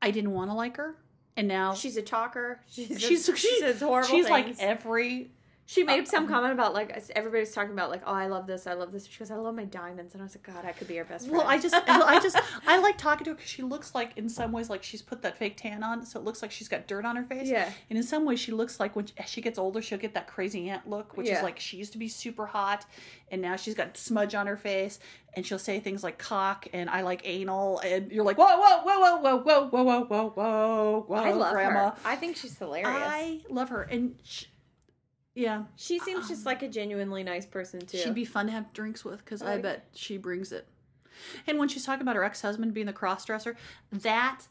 I didn't want to like her, and now... She's a talker. She says horrible things. She's like every... She made some comment about, like, everybody's talking about, like, oh, I love this. She goes, I love my diamonds. And I was like, God, I could be your best friend. Well, I like talking to her because she looks like, in some ways, like she's put that fake tan on, so it looks like she's got dirt on her face. Yeah. And in some ways, she looks like when she gets older, she'll get that crazy aunt look, which is like she used to be super hot, and now she's got smudge on her face, and she'll say things like cock and I like anal, and you're like, whoa, whoa, whoa, whoa, whoa, whoa, whoa, whoa, whoa, whoa, whoa, I love Grandma. her. I think she's hilarious. I love her, and yeah. She seems just like a genuinely nice person, too. She'd be fun to have drinks with, because I bet she brings it. And when she's talking about her ex-husband being the cross-dresser, that...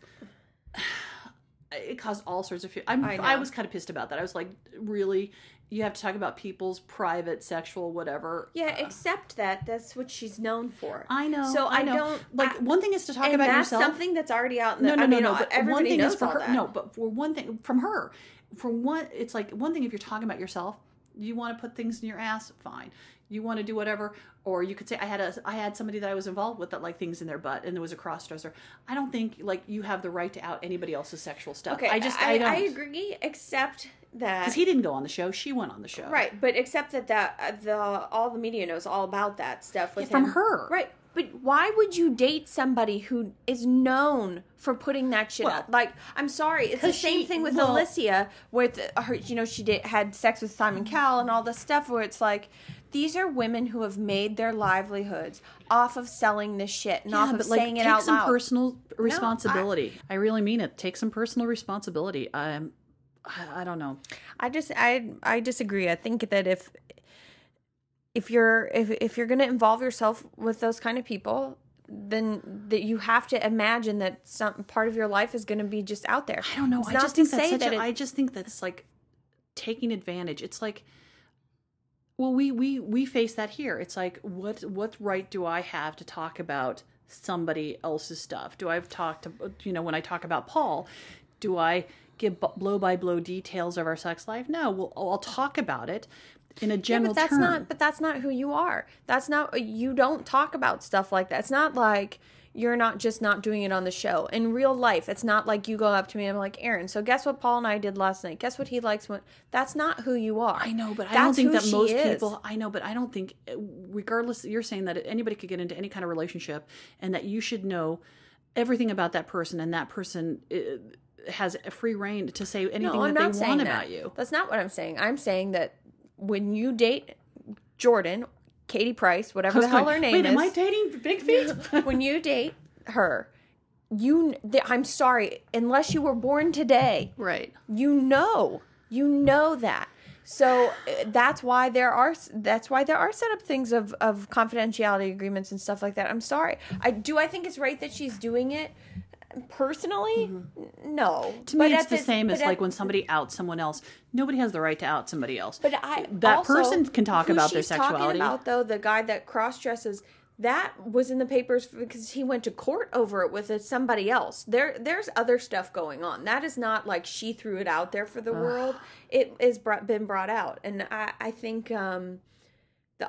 It caused all sorts of... I was kind of pissed about that. I was like, really? You have to talk about people's private, sexual, whatever. Yeah, except that's what she's known for. I know. So I know. don't... Like, one thing is to talk about that's yourself. Something that's already out in the... No. But everybody one thing knows is for all her. that. No, but for one thing... From her... For one, it's like one thing if you're talking about yourself, you want to put things in your ass, fine. You want to do whatever, or you could say I had somebody that I was involved with that liked things in their butt, and there was a cross-dresser. I don't think like you have the right to out anybody else's sexual stuff. Okay, I don't. I agree, except that because he didn't go on the show, she went on the show, right? But except that all the media knows all about that stuff with from him. her, right? But why would you date somebody who is known for putting that shit out? Like, I'm sorry, it's the same thing with Alicia, with her. You know, she had sex with Simon Cowell and all this stuff. Where it's like, these are women who have made their livelihoods off of selling this shit and off of saying it out loud. Take some personal responsibility. I really mean it. Take some personal responsibility. I don't know. I disagree. I think that if you're going to involve yourself with those kind of people, then that you have to imagine that some part of your life is going to be just out there. I don't know. I just think that's like taking advantage. It's like, well, we face that here. It's like, what right do I have to talk about somebody else's stuff? Do I talk to, when I talk about Paul, do I give blow by blow details of our sex life? No, I'll talk about it in a general term. But that's not who you are. You don't talk about stuff like that. It's not like you're not doing it on the show. In real life, it's not like you go up to me and I'm like, Aaron, so guess what Paul and I did last night? Guess what he likes? That's not who you are. I know, but I don't think that most people, I know, but I don't think, regardless, you're saying that anybody could get into any kind of relationship and that you should know everything about that person, and that person has a free reign to say anything that they want about you. That's not what I'm saying. I'm saying that when you date Jordan, Katie Price, whatever the hell her name is. Wait, am I dating Big Feet? When you date her, I'm sorry, unless you were born today. Right. You know that. So that's why there are set up things of confidentiality agreements and stuff like that. I'm sorry. I think it's right that she's doing it. Personally, no. To me, it's the same as like when somebody outs someone else. Nobody has the right to out somebody else. But that person can talk about their sexuality. Talking about, though, the guy that cross dresses, that was in the papers because he went to court over it with somebody else. There's other stuff going on. That is not like she threw it out there for the world. It has been brought out, and I think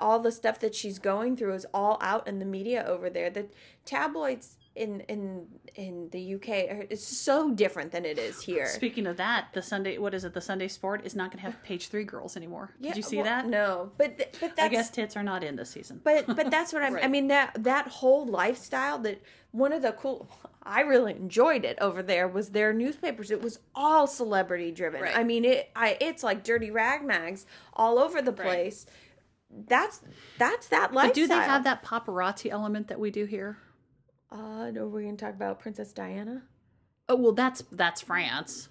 all the stuff that she's going through is all out in the media over there. The tabloids in the UK, it's so different than it is here. Speaking of that, the Sunday Sport is not going to have page 3 girls anymore. Did you see that? No, but that's, I guess tits are not in this season. But that's what Right. I mean, that whole lifestyle, that one of the cool, I really enjoyed it over there, was their newspapers. It was all celebrity driven. Right. I mean, it's like dirty rag mags all over the place. That's that lifestyle. But do they have that paparazzi element that we do here? No, we're going to talk about Princess Diana. Oh, well, that's France.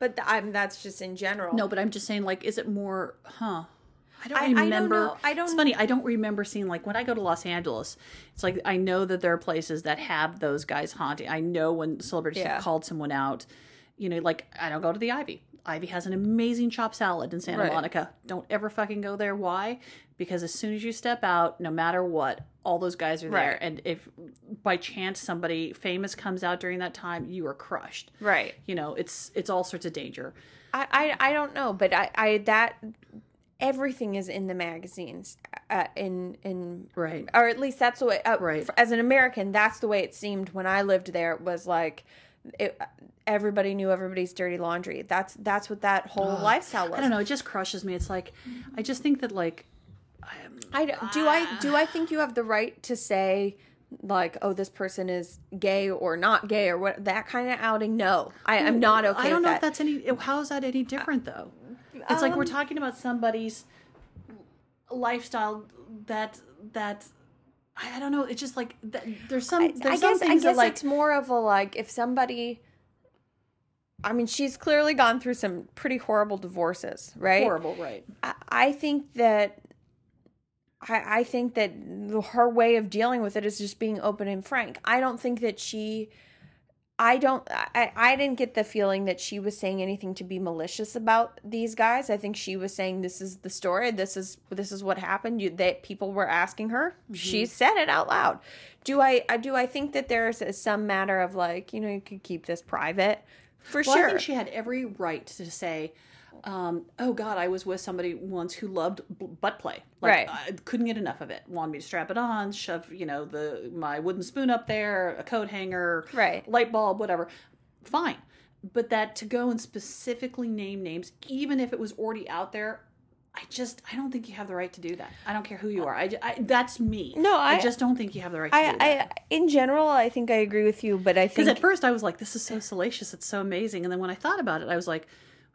But that's just in general. No, but I'm just saying, like, is it more, I don't remember. I don't know. It's funny. I don't remember seeing, like, when I go to Los Angeles, it's like, I know that there are places that have those guys haunting. I know when celebrities have called someone out, you know, like, I don't go to the Ivy. Ivy has an amazing chopped salad in Santa Monica. Don't ever fucking go there. Why? Because as soon as you step out, no matter what, all those guys are there. And if by chance somebody famous comes out during that time, you are crushed. Right. You know, it's all sorts of danger. I don't know, but I that everything is in the magazines, in Right. or at least that's the way. Right. As an American, that's the way it seemed when I lived there. It was like everybody knew everybody's dirty laundry. That's what that whole lifestyle was. I don't know. It just crushes me. It's like, I just think that, like, do I think you have the right to say, like, oh, this person is gay or not gay or what, that kind of outing? No, I'm not okay. I don't know with if that's any. How is that any different though? It's like we're talking about somebody's lifestyle that I don't know. It's just like there's some things I guess like, it's more of a, like, if somebody. I mean, she's clearly gone through some pretty horrible divorces, right? Horrible, right? I think that. I think that her way of dealing with it is just being open and frank. I don't think that I didn't get the feeling that she was saying anything to be malicious about these guys. I think she was saying, this is the story. This is what happened. That people were asking her. Mm-hmm. She said it out loud. Do I think that there's some matter of, like, you know, you could keep this private? For sure. I think she had every right to say, oh God, I was with somebody once who loved butt play. Like, I couldn't get enough of it. Wanted me to strap it on, shove, you know, my wooden spoon up there, a coat hanger, light bulb, whatever. Fine. But that to go and specifically name names, even if it was already out there, I don't think you have the right to do that. I don't care who you are. That's me. No, I just don't think you have the right to do that. In general, I think I agree with you, but I think... Because at first I was like, this is so salacious, it's so amazing. And then when I thought about it, I was like,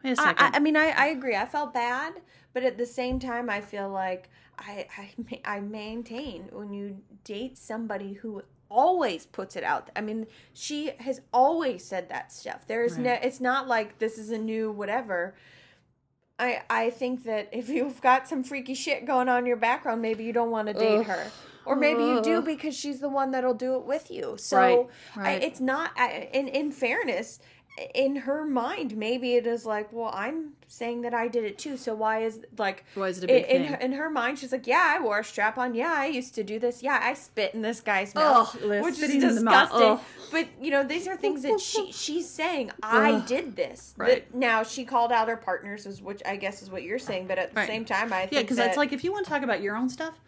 wait a second. I mean, I agree. I felt bad, but at the same time, I feel like I maintain, when you date somebody who always puts it out. I mean, she has always said that stuff. There's it's not like this is a new whatever. I think that if you've got some freaky shit going on in your background, maybe you don't want to date her. Or maybe you do because she's the one that'll do it with you. So it's not, in fairness, in her mind, maybe it is like, well, I'm saying that I did it too. So why is it a big thing? In her mind, she's like, yeah, I wore a strap on. Yeah, I used to do this. Yeah, I spit in this guy's mouth, which is disgusting. But, you know, these are things that she's saying, I did this. Right. Now, she called out her partners, which I guess is what you're saying. But at the same time, I think because it's like, if you want to talk about your own stuff,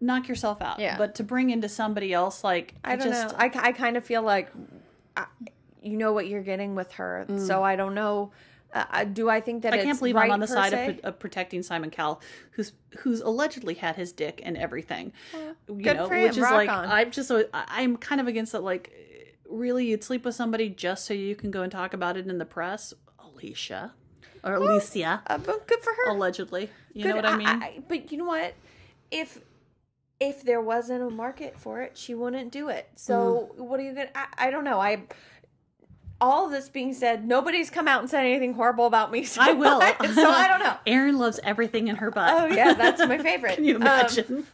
knock yourself out. Yeah. But to bring into somebody else, like, I don't know. I kind of feel like... you know what you're getting with her, so I don't know. Do I think that I can't believe I'm on the side of protecting Simon Cowell, who's allegedly had his dick and everything. Good for him. Which is like, I'm kind of against it. Like, really, you'd sleep with somebody just so you can go and talk about it in the press, Alicia. Good for her. Allegedly, you know what I mean. But you know what? If there wasn't a market for it, she wouldn't do it. So what are you gonna? I don't know. All of this being said, nobody's come out and said anything horrible about me. So I will. So I don't know. Erin loves everything in her butt. Oh, yeah. That's my favorite. Can you imagine?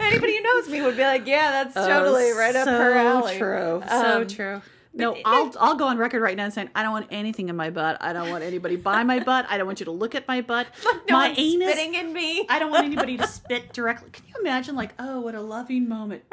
Anybody who knows me would be like, yeah, that's totally right up her alley. So true. No, I'll go on record right now and saying I don't want anything in my butt. I don't want anybody by my butt. I don't want you to look at my butt. My anus spitting in me. I don't want anybody to spit directly. Can you imagine, like, oh, what a loving moment.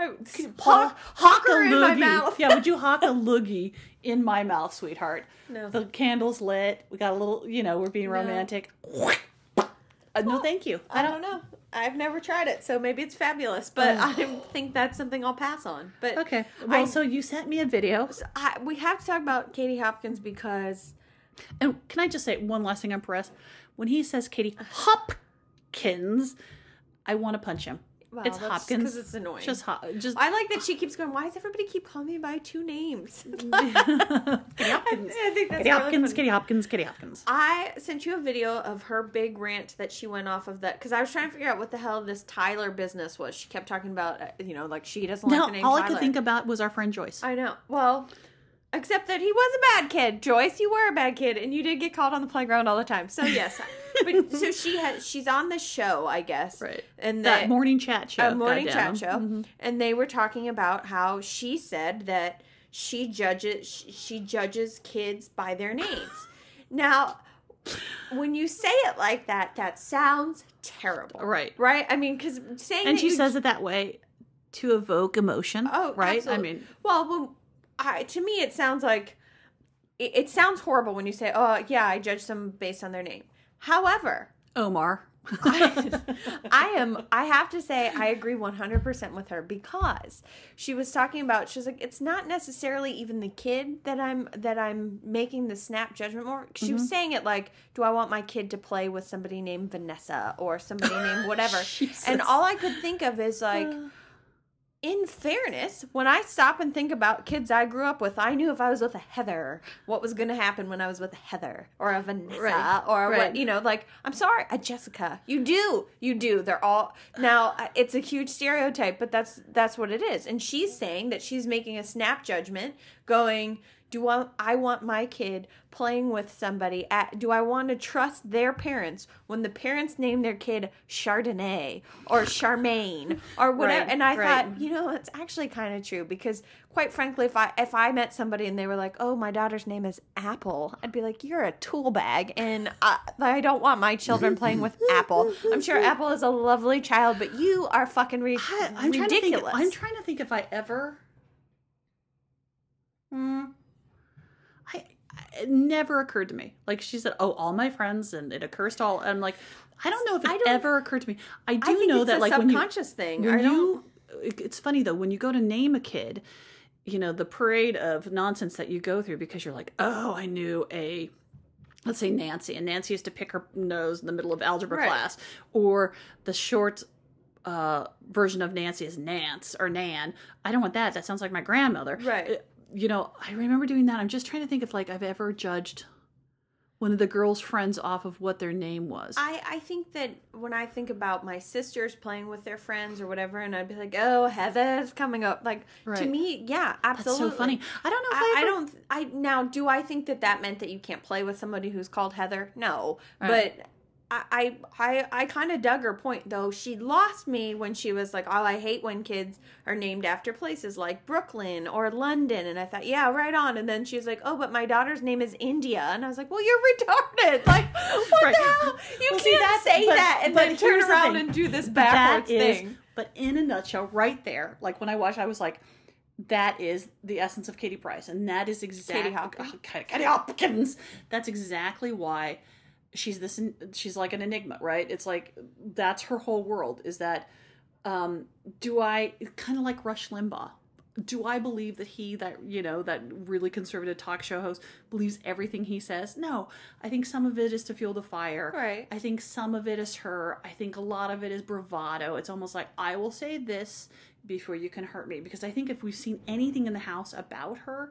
Hawk her in my mouth. Yeah, would you hawk a loogie in my mouth, sweetheart? No. The candle's lit. We got a little, we're being romantic. No, thank you. I don't know. I've never tried it, so maybe it's fabulous, but I think that's something I'll pass on. But okay. Well, so you sent me a video. We have to talk about Katie Hopkins because... And can I just say one last thing on Perez? When he says Katie Hopkins, I want to punch him. Wow, it's Hopkins. Because it's annoying. Just I like that she keeps going, why does everybody keep calling me by 2 names? Katie Hopkins. I think that's Katie Hopkins, really Katie Hopkins, Katie Hopkins. I sent you a video of her big rant that she went off of that, because I was trying to figure out what the hell this Tyler business was. She kept talking about, like she doesn't like the name all Tyler. I could think about was our friend Joyce. I know. Well... Except that he was a bad kid. Joyce, you were a bad kid, and you did get called on the playground all the time. So, yes. But so she's on this show, I guess. Right. And that morning chat show. A morning chat show. Mm-hmm. And they were talking about how she said that she judges kids by their names. Now, when you say it like that, that sounds terrible. Right. Right? I mean, because saying And she says it that way to evoke emotion. Oh, right? Absolutely. I mean... Well, to me, it sounds like it sounds horrible when you say, "Oh, yeah, I judge them based on their name." However, Omar, I have to say I agree 100% with her, because she was talking about, she's like, it's not necessarily even the kid that I'm making the snap judgment more. She was saying it like, do I want my kid to play with somebody named Vanessa or somebody named whatever? And all I could think of is like, in fairness, when I stop and think about kids I grew up with, I knew if I was with a Heather, what was going to happen when I was with a Heather or a Vanessa or what, like, I'm sorry, a Jessica. You do. They're all, now it's a huge stereotype, but that's what it is. And she's saying that she's making a snap judgment going, do I want my kid playing with somebody? Do I want to trust their parents when the parents name their kid Chardonnay or Charmaine or whatever? Right, and I thought, it's actually kind of true, because quite frankly, if I met somebody and they were like, oh, my daughter's name is Apple, I'd be like, you're a tool bag, and I don't want my children playing with Apple. I'm sure Apple is a lovely child, but you are fucking ridiculous. I'm trying to think if I ever... It never occurred to me. Like she said, all my friends, and it occurs to all. I'm like, I don't know if it ever occurred to me. I think know that, like, subconscious thing. It's funny though when you go to name a kid, the parade of nonsense that you go through, because you're like, oh, I knew let's say Nancy, and Nancy used to pick her nose in the middle of algebra class, or the short version of Nancy is Nance or Nan. I don't want that. That sounds like my grandmother. Right. I remember doing that. I'm just trying to think if, like, I've ever judged one of the girls' friends off of what their name was. I think that when I think about my sisters playing with their friends or whatever, and I'd be like, oh, Heather's coming up. Like, to me, yeah, absolutely. That's so funny. I don't know if now, do I think that meant that you can't play with somebody who's called Heather? No. Right. But I kind of dug her point, though. She lost me when she was like, oh, I hate when kids are named after places like Brooklyn or London. And I thought, yeah, right on. And then she was like, oh, but my daughter's name is India. And I was like, well, you're retarded. Like, what the hell? You can't say that and then turn around and do this backwards thing. But in a nutshell, right there, like when I watched, I was like, that is the essence of Katie Price. And that is exactly Katie Hopkins. That's exactly why she's like an enigma, right? It's like, that's her whole world, is that, do I, kind of like Rush Limbaugh, do I believe that that really conservative talk show host believes everything he says? No. I think some of it is to fuel the fire. Right. I think some of it is her. I think a lot of it is bravado. It's almost like, I will say this before you can hurt me. Because I think if we've seen anything in the house about her,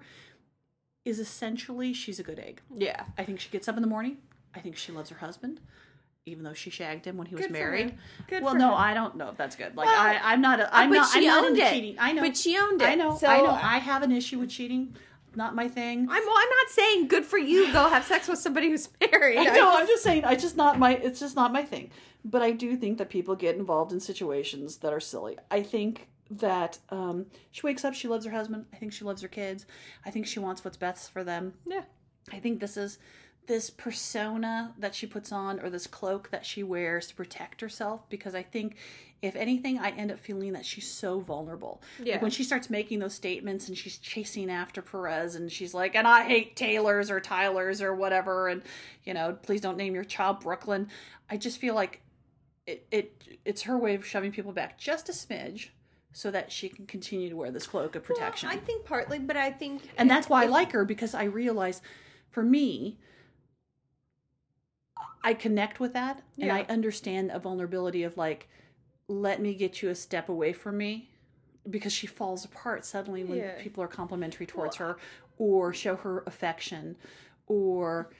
is essentially she's a good egg. Yeah. I think she gets up in the morning. I think she loves her husband, even though she shagged him when he was married. I don't know if that's good. Like, I'm not into cheating. I know, but she owned it. I know. I have an issue with cheating. Not my thing. I'm not saying good for you. Go have sex with somebody who's married. I'm just saying. It's just not my thing. But I do think that people get involved in situations that are silly. I think that she wakes up. She loves her husband. I think she loves her kids. I think she wants what's best for them. Yeah. I think this persona that she puts on, or this cloak that she wears to protect herself, because I think, if anything, I end up feeling that she's so vulnerable. Yeah. Like when she starts making those statements and she's chasing after Perez and she's like, and I hate Taylors or Tylers or whatever, and, please don't name your child Brooklyn. I just feel like it's her way of shoving people back just a smidge so that she can continue to wear this cloak of protection. Well, I think partly, but I think... And that's why I like her, because I realize, for me, I connect with that, and I understand a vulnerability of, like, let me get you a step away from me, because she falls apart suddenly when people are complimentary towards her, or show her affection, or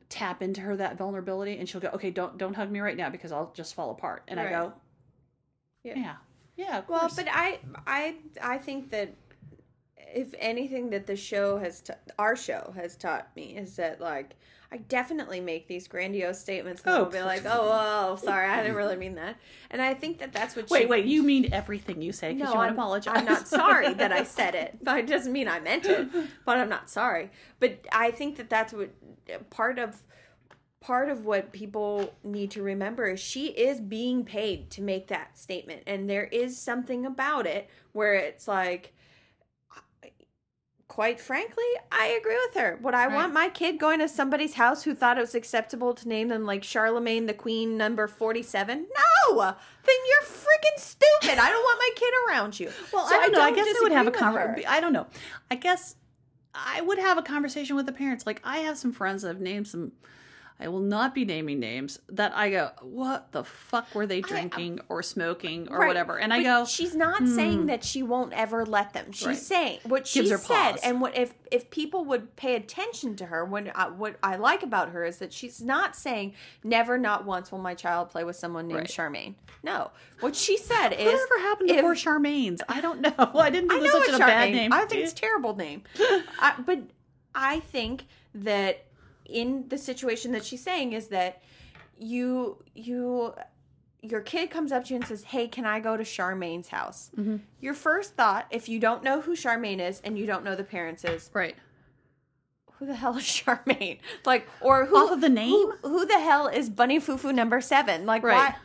tap into her that vulnerability, and she'll go, okay, don't hug me right now because I'll just fall apart. And I go, yeah, of course. Well, but I think that if anything that the show our show has taught me is that, like, I definitely make these grandiose statements and I'll be like, oh, sorry, I didn't really mean that. And I think that that's what Wait, you mean everything you say because you want to apologize. I'm not sorry that I said it, but it doesn't mean I meant it, but I'm not sorry. But I think that that's what part of what people need to remember is she is being paid to make that statement. And there is something about it where it's like, quite frankly, I agree with her. Would I want my kid going to somebody's house who thought it was acceptable to name them like Charlemagne the Queen number 47? No! Then you're freaking stupid. I don't want my kid around you. Well, so I don't know. I guess I would have a conversation. I don't know. I guess I would have a conversation with the parents. Like, I have some friends that have named some... I will not be naming names, that I go, what the fuck were they drinking or smoking or whatever? And I go... She's not saying that she won't ever let them. She's saying what she said. And what if people would pay attention to her, what I like about her is that she's not saying, never, not once will my child play with someone named Charmaine. No. What she said is... Whatever happened to poor Charmaines? I don't know. I didn't think it was such a bad name. I think it's a terrible name. But I think that... in the situation that she's saying is that your kid comes up to you and says, hey, can I go to Charmaine's house? Mm-hmm. Your first thought, if you don't know who Charmaine is and you don't know the parents is, who the hell is Charmaine? Like, or who, off of the name? Who the hell is Bunny Fufu number 7? Like, why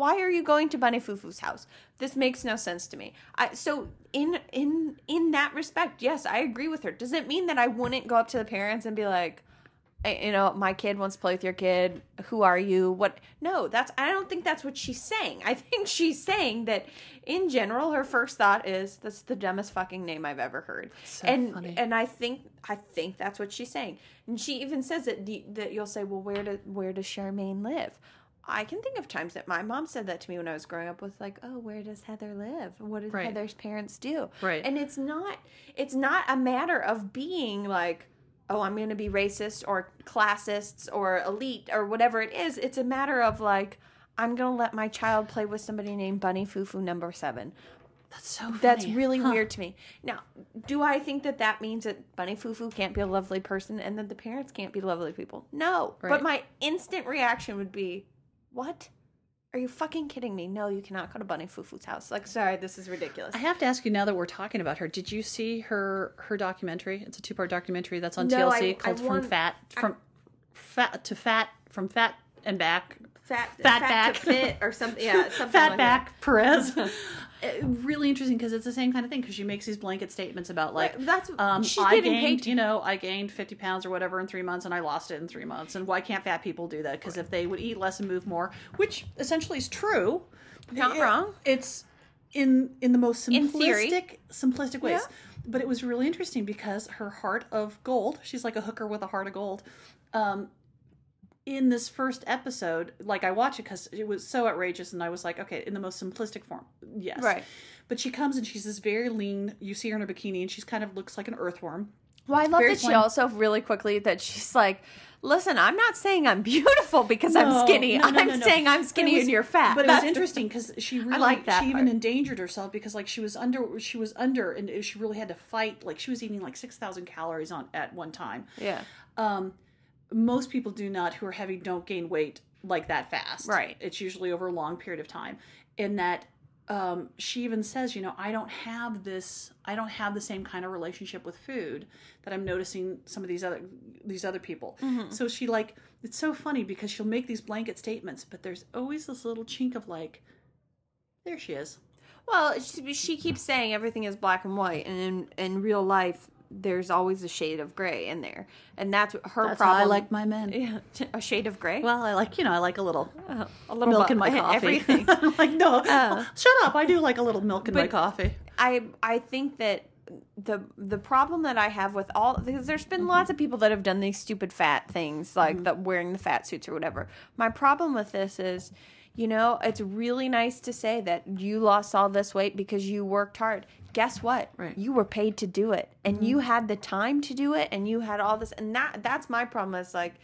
are you going to Bunny Fufu's house? This makes no sense to me. So in that respect, yes, I agree with her. Does it mean that I wouldn't go up to the parents and be like, you know, my kid wants to play with your kid. Who are you? What? No, I don't think that's what she's saying. I think she's saying that in general, her first thought is, that's the dumbest fucking name I've ever heard. So funny. And I think that's what she's saying. And she even says that you'll say, well, where does Charmaine live? I can think of times that my mom said that to me when I was growing up with, like, oh, where does Heather live? What did Heather's parents do? Right. And it's not a matter of being like, oh, I'm going to be racist or classist or elite or whatever it is. It's a matter of, like, I'm going to let my child play with somebody named Bunny Fufu number 7. That's so funny. That's really weird to me. Now, do I think that means that Bunny Fufu can't be a lovely person and that the parents can't be lovely people? No. Right. But my instant reaction would be, what? Are you fucking kidding me? No, you cannot go to Bunny Fufu's house. Like, sorry, this is ridiculous. I have to ask you, now that we're talking about her, did you see her documentary? It's a 2-part documentary that's on TLC called From Fat and Back. Fat back to fit or something. Yeah, something Fat like back that. Perez. Really interesting because it's the same kind of thing, because she makes these blanket statements about, like, I gained 50 pounds or whatever in 3 months and I lost it in 3 months, and why can't fat people do that? Because if they would eat less and move more, which essentially is true, not wrong, it's in the most simplistic ways. But it was really interesting because her heart of gold, she's like a hooker with a heart of gold, in this first episode, like, I watched it because it was so outrageous, and I was like, okay, in the most simplistic form, yes. Right. But she comes and she's this very lean, you see her in a bikini, and she's kind of looks like an earthworm. Well, I love that she also, really quickly, that she's like, listen, I'm not saying I'm beautiful because I'm skinny. I'm saying I'm skinny and you're fat. But it was interesting because she really, I like that she even endangered herself because, like, she was under, and she really had to fight. Like, she was eating like 6,000 calories at one time. Yeah. Most people who are heavy don't gain weight like that fast. Right. It's usually over a long period of time. And that she even says, I don't have the same kind of relationship with food that I'm noticing some of these other people. Mm-hmm. So she, like, it's so funny because she'll make these blanket statements, but there's always this little chink of, like, there she is. Well, she keeps saying everything is black and white, and in real life, there's always a shade of gray in there. And that's her That's problem. how I like my men. Yeah, a shade of gray? Well, I like a little a little milk in my coffee. Everything. I'm like, no, shut up. I do like a little milk in my coffee. I think that the problem that I have with because there's been lots of people that have done these stupid fat things, like wearing the fat suits or whatever. My problem with this is, it's really nice to say that you lost all this weight because you worked hard. Guess what? Right. You were paid to do it, and you had the time to do it, and you had all this, and that's my problem. Is like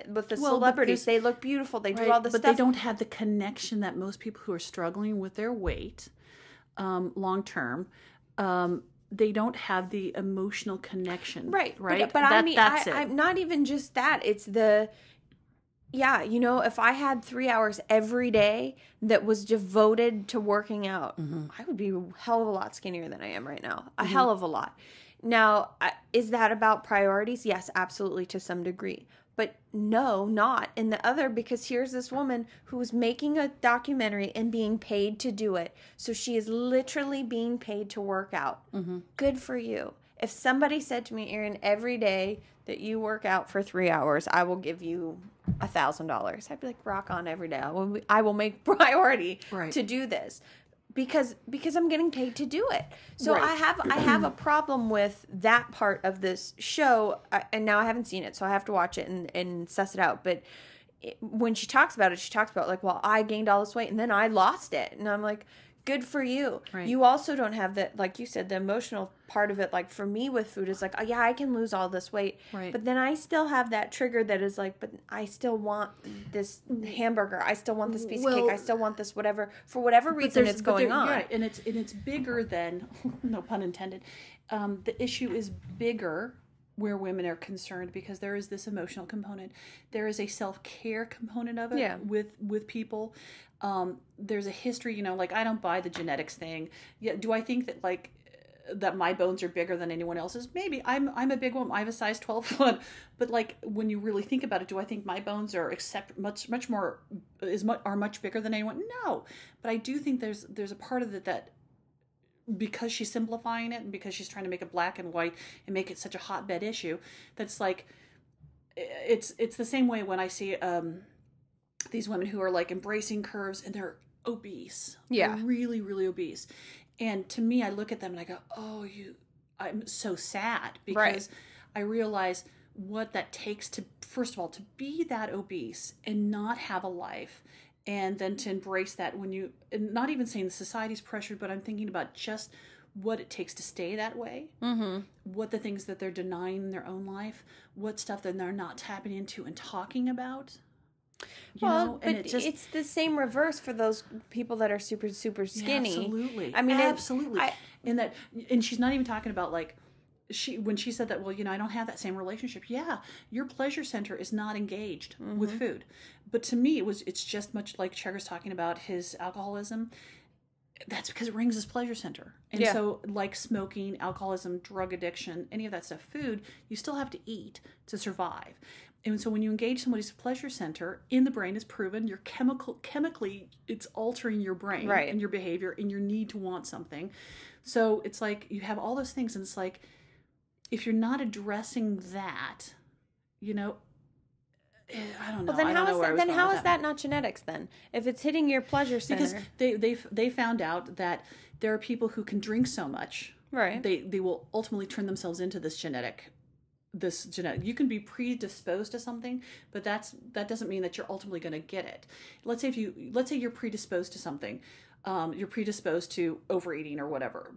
with the celebrities, they look beautiful, they do all this but stuff, they don't have the connection that most people who are struggling with their weight, long term, they don't have the emotional connection. Right. But I'm not even just that. It's if I had 3 hours every day that was devoted to working out, I would be a hell of a lot skinnier than I am right now. A hell of a lot. Now, is that about priorities? Yes, absolutely, to some degree. But no, not in the other, because here's this woman who is making a documentary and being paid to do it. So she is literally being paid to work out. Good for you. If somebody said to me, Erin, every day that you work out for 3 hours, I will give you $1,000. I'd be like, rock on every day. I will make priority to do this. Because I'm getting paid to do it. So I have a problem with that part of this show, and now I haven't seen it, so I have to watch it and suss it out. But when she talks about it, like, well, I gained all this weight, and then I lost it. And I'm like, good for you. Right. You also don't have that, like you said, the emotional part of it. Like for me with food is like, oh, yeah, I can lose all this weight. Right. But then I still have that trigger that is like, but I still want this hamburger. I still want this piece of cake. I still want this whatever. For whatever reason it's going on. Right. And it's bigger than, no pun intended, the issue is bigger where women are concerned because there is this emotional component. There is a self-care component of it with people. There's a history, like I don't buy the genetics thing. Yeah, do I think that that my bones are bigger than anyone else's? Maybe. I'm a big woman. I have a size 12 foot. But when you really think about it, do I think my bones are much bigger than anyone? No. But I do think there's a part of it that, because she's simplifying it and because she's trying to make it black and white and make it such a hotbed issue, that's like, it's the same way when I see these women who are embracing curves and they're obese. Yeah. They're really, really obese. And to me, I look at them and I go, oh, I'm so sad, because I realize what that takes to, first of all, to be that obese and not have a life. And then to embrace that and not even saying the society's pressured, but I'm thinking about just what it takes to stay that way. What the things that they're denying in their own life, what stuff that they're not tapping into and talking about. But it's the same reverse for those people that are super, super skinny. Yeah, absolutely. I mean, absolutely. And she's not even talking about when she said that, well, I don't have that same relationship. Yeah, your pleasure center is not engaged with food. But to me, it's just much like Chegger's talking about his alcoholism. That's because it rings his pleasure center. And so like smoking, alcoholism, drug addiction, any of that stuff, food, you still have to eat to survive. And so when you engage somebody's pleasure center in the brain, is proven you're chemically, it's altering your brain and your behavior and your need to want something. So it's like you have all those things, and it's like, if you're not addressing that, I don't know. Well, how is that not genetics then? If it's hitting your pleasure center, because they found out that there are people who can drink so much, right? They will ultimately turn themselves into this genetic. You can be predisposed to something, but that doesn't mean that you're ultimately going to get it. Let's say you're predisposed to something, you're predisposed to overeating or whatever.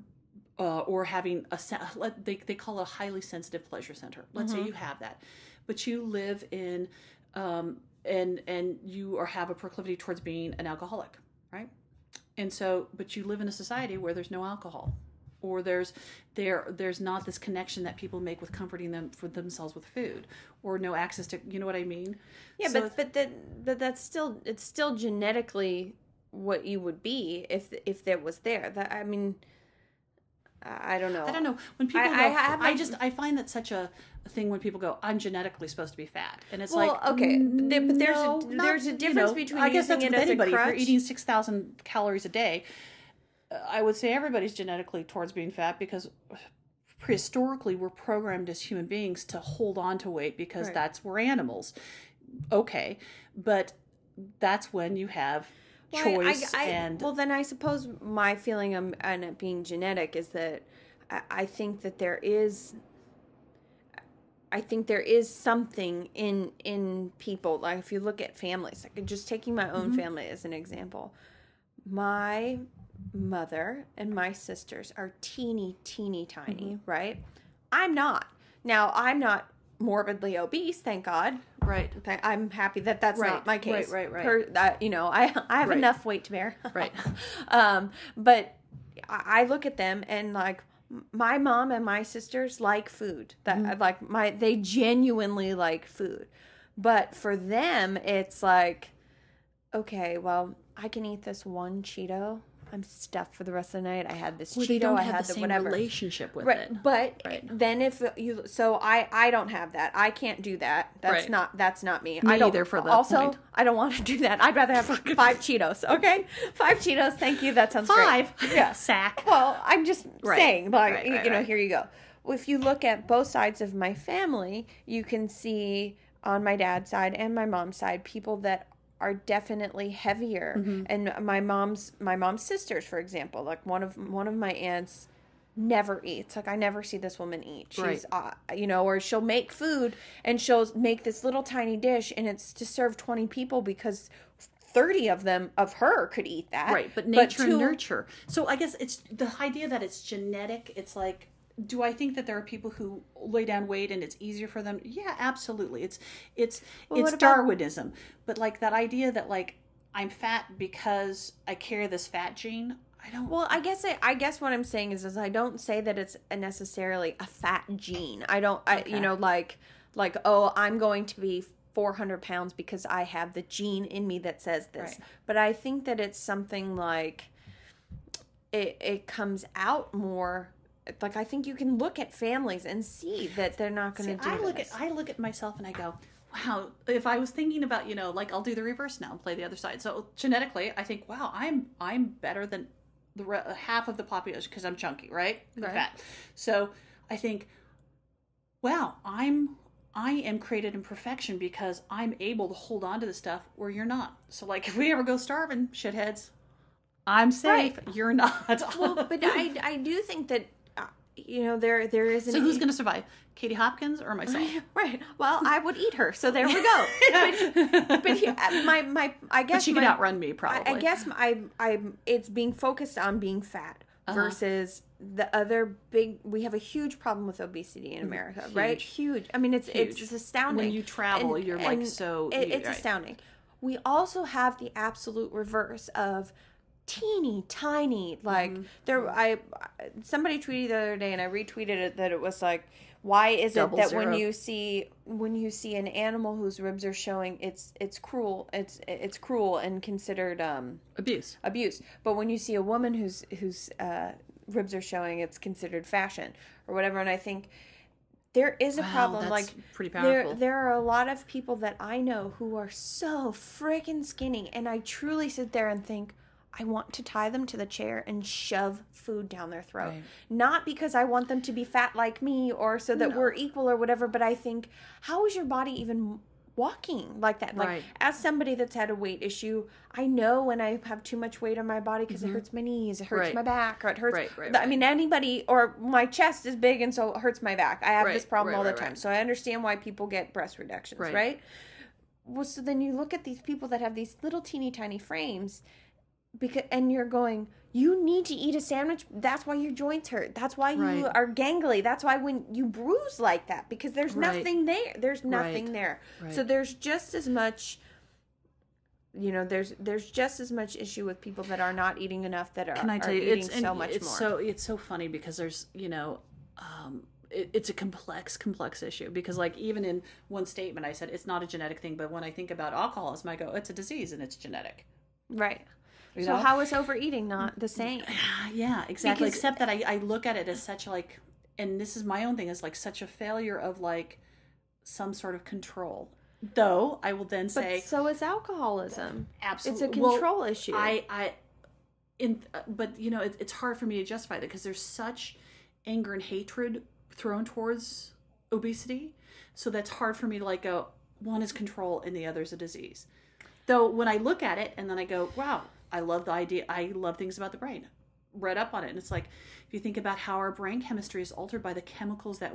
Or having they call it a highly sensitive pleasure center. Let's say you have that, but you live in, and you have a proclivity towards being an alcoholic, right? And so, but you live in a society where there's no alcohol, or there's not this connection that people make with comforting them for themselves with food, or no access to, you know what I mean? Yeah, so but that's still genetically what you would be if that was there. I don't know. When people I find that such a thing when people go, I'm genetically supposed to be fat, and it's okay, but there's a difference between. I guess that's with anybody. If you're crutch. eating 6,000 calories a day, I would say everybody's genetically towards being fat, because prehistorically we're programmed as human beings to hold on to weight because we're animals. Okay, but that's when you have choice well, then I suppose my feeling on it being genetic is that I think that there is something in people. Like if you look at families, like just taking my own family as an example, my mother and my sisters are teeny tiny, right? I'm not. Now, I'm not morbidly obese, thank God. Right. I'm happy that that's not my case. Right. I have enough weight to bear. Right. But I look at them and like my mom and my sisters like food. They genuinely like food. But for them, it's like, okay, well, I can eat this one Cheeto. I'm stuffed for the rest of the night. I had this Cheeto. They don't I have had the same whatever relationship with right. it. But then if you, so I don't have that. I can't do that. That's not me. Me I don't either for that also, point. I don't want to do that. I'd rather have 5 Cheetos. Okay, 5 Cheetos. Thank you. That sounds 5. great. Yeah, Sack. Well, I'm just saying, like, Right. Here you go. Well, if you look at both sides of my family, you can see on my dad's side and my mom's side people that are definitely heavier. And my mom's sisters, for example, like one of my aunts never eats. Like I never see this woman eat. She's or she'll make food and she'll make this little tiny dish and it's to serve 20 people because 30 of her could eat that. Right, but nature and nurture. So I guess it's the idea that it's genetic. It's like, do I think that there are people who lay down weight and it's easier for them? Yeah, absolutely. It's Darwinism. But like that idea that like I'm fat because I carry this fat gene, I don't. Well, I guess what I'm saying is I don't say that it's necessarily a fat gene. I don't. I'm going to be 400 pounds because I have the gene in me that says this. Right. But I think that it's something like it comes out more. Like I think you can look at families and see that they're not going to do this. I look at myself and I go, wow, if I was thinking about, like I'll do the reverse now and play the other side. So genetically, I think, wow, I'm better than the half of the population because I'm chunky, right? I'm fat. So I think, wow, I am created in perfection because I'm able to hold on to the stuff where you're not. So like if we ever go starving, shitheads, I'm safe. Right. You're not. Well, but I do think that there is an... So who's going to survive? Katie Hopkins or myself? Right. Well, I would eat her, so there we go. I guess but she could outrun me, probably. I guess it's being focused on being fat versus the other big... We have a huge problem with obesity in America, right? Huge. I mean, it's astounding. When you travel, you're like so... It's astounding. We also have the absolute reverse of... teeny tiny, like somebody tweeted the other day and I retweeted it that it was like, why is it that when you see an animal whose ribs are showing, it's cruel and considered abuse, but when you see a woman whose ribs are showing, it's considered fashion or whatever. And I think there is a problem. That's pretty powerful. There are a lot of people that I know who are so freaking skinny, and I truly sit there and think, I want to tie them to the chair and shove food down their throat. Right. Not because I want them to be fat like me or so that we're equal or whatever, but I think, how is your body even walking like that? Like, as somebody that's had a weight issue, I know when I have too much weight on my body because it hurts my knees, it hurts my back, or it hurts... I mean, anybody... Or my chest is big and so it hurts my back. I have this problem all the time. So I understand why people get breast reductions, right? Well, so then you look at these people that have these little teeny tiny frames... and you're going, you need to eat a sandwich. That's why your joints hurt. That's why you are gangly. That's why when you bruise like that, because there's nothing there. There's nothing there. Right. So there's just as much, there's just as much issue with people that are not eating enough that are eating so much more. So it's so funny because there's, it's a complex issue because like even in one statement I said it's not a genetic thing, but when I think about alcoholism, I go, it's a disease and it's genetic. Right. So how is overeating not the same? Yeah, exactly. Because, except that I look at it as such like, and this is my own thing, as like such a failure of like some sort of control. Though I will then say, so is alcoholism. Absolutely, it's a control issue. But it's hard for me to justify that because there's such anger and hatred thrown towards obesity. So that's hard for me to like go, one is control and the other is a disease. Though when I look at it and then I go, wow, I love the idea. I love things about the brain. Read up on it. And it's like, if you think about how our brain chemistry is altered by the chemicals that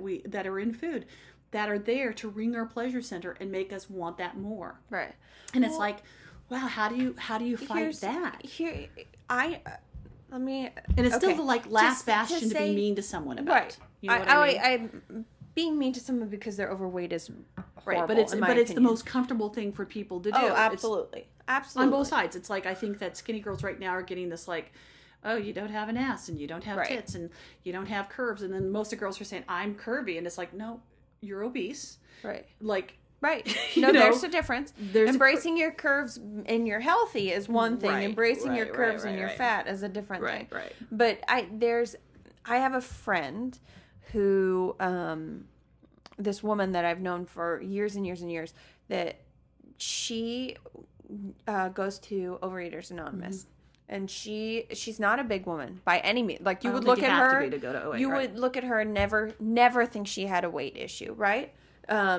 are in food that are there to ring our pleasure center and make us want that more. Right. And it's like, wow, how do you fight that? And it's still the like last bastion to be mean to someone about. Right. You know what I mean? I'm being mean to someone because they're overweight is horrible, right, but it's the opinion. most comfortable thing for people to do. Oh, absolutely. Absolutely. On both sides. It's like, I think that skinny girls right now are getting this like, oh, you don't have an ass and you don't have tits and you don't have curves. And then most of the girls are saying, I'm curvy. And it's like, no, you're obese. Right. Like, right. No, there's a difference. Embracing your curves and you're healthy is one thing. Right, Embracing your curves and your fat is a different thing. Right. But I have a friend who, this woman that I've known for years and years and years, that she goes to Overeaters Anonymous. Mm-hmm. And she's not a big woman by any means. Like, you would look at her, you would look at her and never think she had a weight issue, right?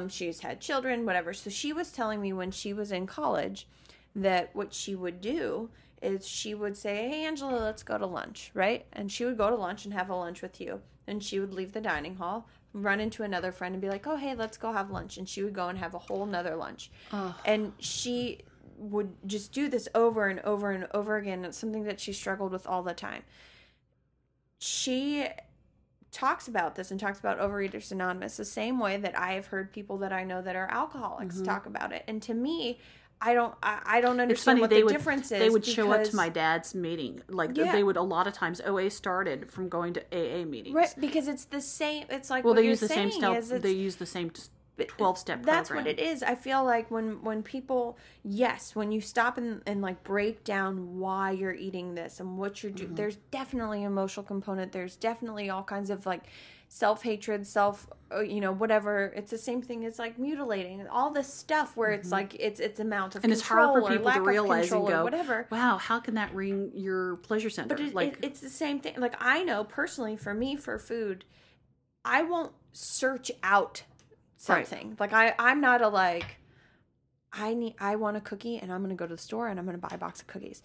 She's had children, whatever. So she was telling me when she was in college that what she would do is she would say, hey, Angela, let's go to lunch, right? And she would go to lunch and have a lunch with you. And she would leave the dining hall, run into another friend and be like, oh, hey, let's go have lunch. And she would go and have a whole nother lunch. Oh. And she would just do this over and over and over again. It's something that she struggled with all the time. She talks about this and talks about Overeaters Anonymous the same way that I have heard people that I know that are alcoholics talk about it. And to me, I don't understand what the difference is. They would show up to my dad's meeting. Like, they would, a lot of times, OA started from going to AA meetings. Right, because it's the same, it's like, well, what they you're use the saying same stuff. They use the same 12-step program. That's what it is. I feel like when people, yes, when you stop and like break down why you're eating this and what you're doing, there's definitely an emotional component. There's definitely all kinds of like self-hatred, whatever. It's the same thing as like mutilating, all this stuff where it's like it's amount of and control, it's hard for people to realize and go, whatever. Wow, how can that ring your pleasure center? But it's the same thing. Like, I know personally, for me, for food, I won't search out something. Right. Like, I'm not a like, I want a cookie and I'm going to go to the store and I'm going to buy a box of cookies.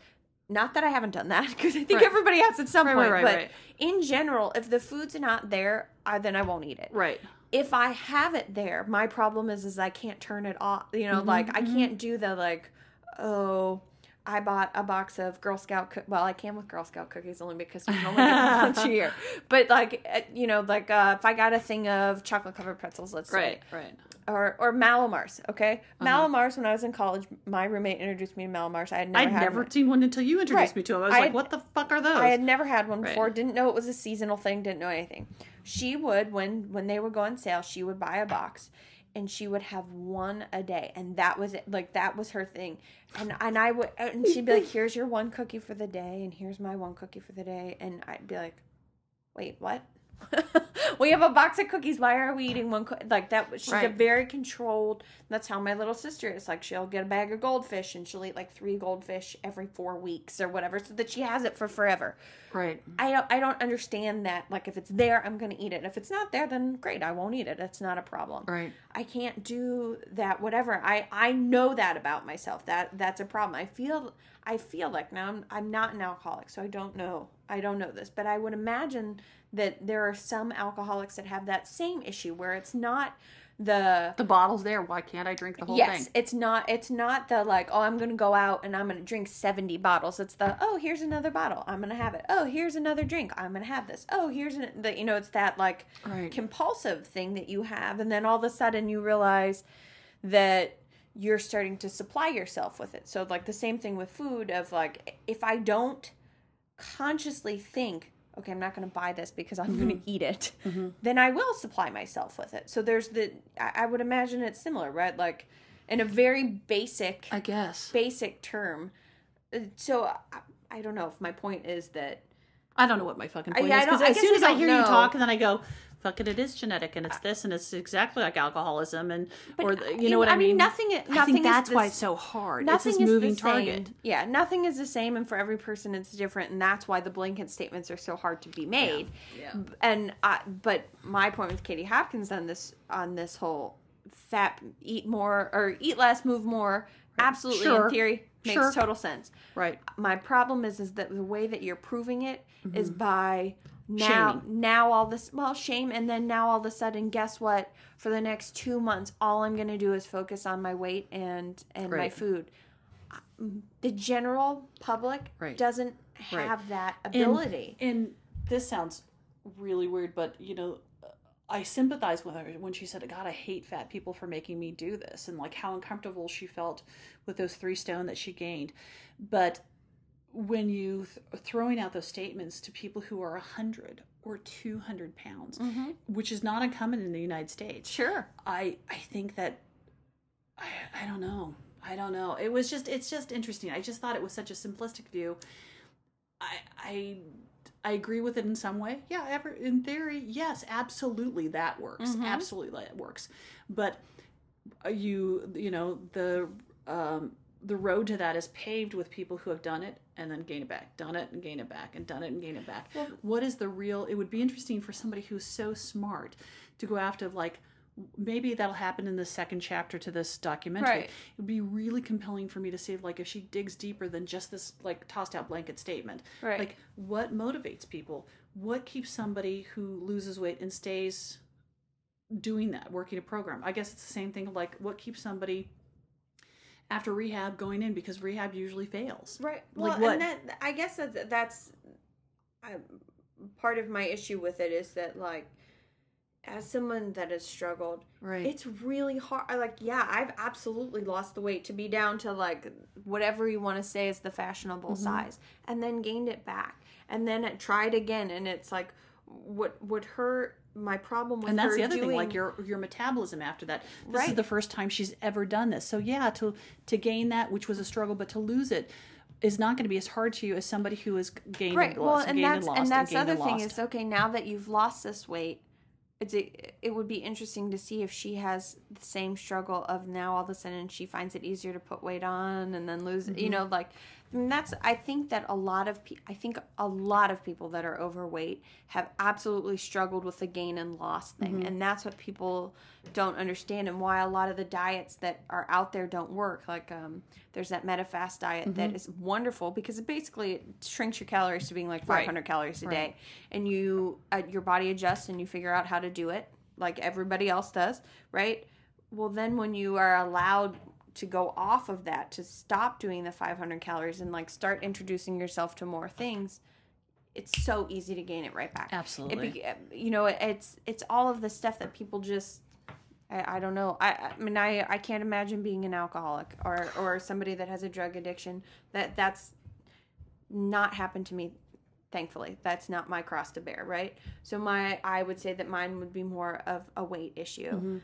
Not that I haven't done that, because I think everybody has at some point. But in general, if the food's not there, then I won't eat it. Right. If I have it there, my problem is I can't turn it off. Like, I can't do the like, oh, I bought a box of Girl Scout well, I can with Girl Scout cookies only because we can only get them once a year. But like, if I got a thing of chocolate covered pretzels, let's say. Right. Or Malamars, okay? Malamars, when I was in college, my roommate introduced me to Malamars. I'd never seen one until you introduced me to them. I was like, what the fuck are those? I had never had one before. Didn't know it was a seasonal thing. Didn't know anything. She would, when they would go on sale, she would buy a box. And she would have one a day. And that was it. Like, that was her thing. And she'd be like, here's your one cookie for the day. And here's my one cookie for the day. And I'd be like, wait, what? We have a box of cookies. Why are we eating one like that? She's a very controlled. That's how my little sister is. Like, she'll get a bag of goldfish and she'll eat like 3 goldfish every 4 weeks or whatever, so that she has it for forever. Right. I don't understand that. Like, if it's there, I'm going to eat it. If it's not there, then great, I won't eat it. It's not a problem. Right. I can't do that. Whatever. I know that about myself. That's a problem. I feel like, now I'm not an alcoholic, so I don't know this, but I would imagine that there are some alcoholics that have that same issue where it's not the bottle's there. Why can't I drink the whole thing? Yes, it's not the like, oh, I'm going to go out and I'm going to drink 70 bottles. It's the, oh, here's another bottle. I'm going to have it. Oh, here's another drink. I'm going to have this. Oh, it's that like compulsive thing that you have. And then all of a sudden you realize that you're starting to supply yourself with it. So like the same thing with food of like, if I don't consciously think, okay, I'm not going to buy this because I'm going to eat it, then I will supply myself with it. So there's I would imagine it's similar, right? Like, in a very basic, basic term. So I don't know if my point is that. I don't know what my fucking point is. Because as soon as I hear you talk, and then I go, fuck it is genetic, and it's this, and it's exactly like alcoholism, and But, you know what I mean? Nothing I think that's is why it's so hard. Nothing It's this is moving the same. target. Yeah, nothing is the same, and for every person it's different, and that's why the blanket statements are so hard to be made. Yeah. And but my point with Katie Hopkins on this whole eat more or eat less, move more, absolutely in theory makes total sense. Right. My problem is that the way that you're proving it is by Shaming. now all this shame, and then now all of a sudden, guess what? For the next 2 months, all I'm going to do is focus on my weight and my food. The general public doesn't have that ability. And this sounds really weird, but you know, I sympathize with her when she said, God, I hate fat people for making me do this, and like how uncomfortable she felt with those 3 stone that she gained. But when you throwing out those statements to people who are 100 or 200 pounds, which is not uncommon in the United States. Sure. I think that, I don't know. It's just interesting. I just thought it was such a simplistic view. I agree with it in some way. Yeah, in theory, yes, absolutely that works. Absolutely that works. But you know, the road to that is paved with people who have done it and then gain it back, done it and gain it back, and done it and gain it back. Well, what is the real? It would be interesting for somebody who's so smart to go after, like, maybe that'll happen in the second chapter to this documentary. Right. It would be really compelling for me to see, like, if she digs deeper than just this, like, tossed out blanket statement. Right. Like, what motivates people? What keeps somebody who loses weight and stays doing that, working a program? I guess it's the same thing. Like, what keeps somebody after rehab going in, because rehab usually fails. Right. Like well, what? And I guess that's part of my issue with it is that, like, as someone that has struggled, it's really hard. Like, yeah, I've absolutely lost the weight to be down to, like, whatever you want to say is the fashionable size, and then gained it back, and then it tried again, and it's like, what her... My problem with and that's her the other doing... thing, like your metabolism after that. This is the first time she's ever done this. So yeah, to gain that, which was a struggle, but to lose it is not going to be as hard to you as somebody who has gained and lost, and gained and lost, and that's the gained other and thing lost. is, okay, now that you've lost this weight, it would be interesting to see if she has the same struggle of now all of a sudden she finds it easier to put weight on and then lose it. You know, like, I mean, I think a lot of people that are overweight have absolutely struggled with the gain and loss thing, and that's what people don't understand, and why a lot of the diets that are out there don't work. Like, there's that MetaFast diet that is wonderful because it shrinks your calories to being like 500 calories a day, and your body adjusts and you figure out how to do it like everybody else does, right? Well, then when you are allowed to go off of that, to stop doing the 500 calories and, like, start introducing yourself to more things, it's so easy to gain it right back. Absolutely. It's all of the stuff that people just, I don't know. I mean, I can't imagine being an alcoholic or somebody that has a drug addiction. That's not happened to me, thankfully. That's not my cross to bear, right? So I would say that mine would be more of a weight issue.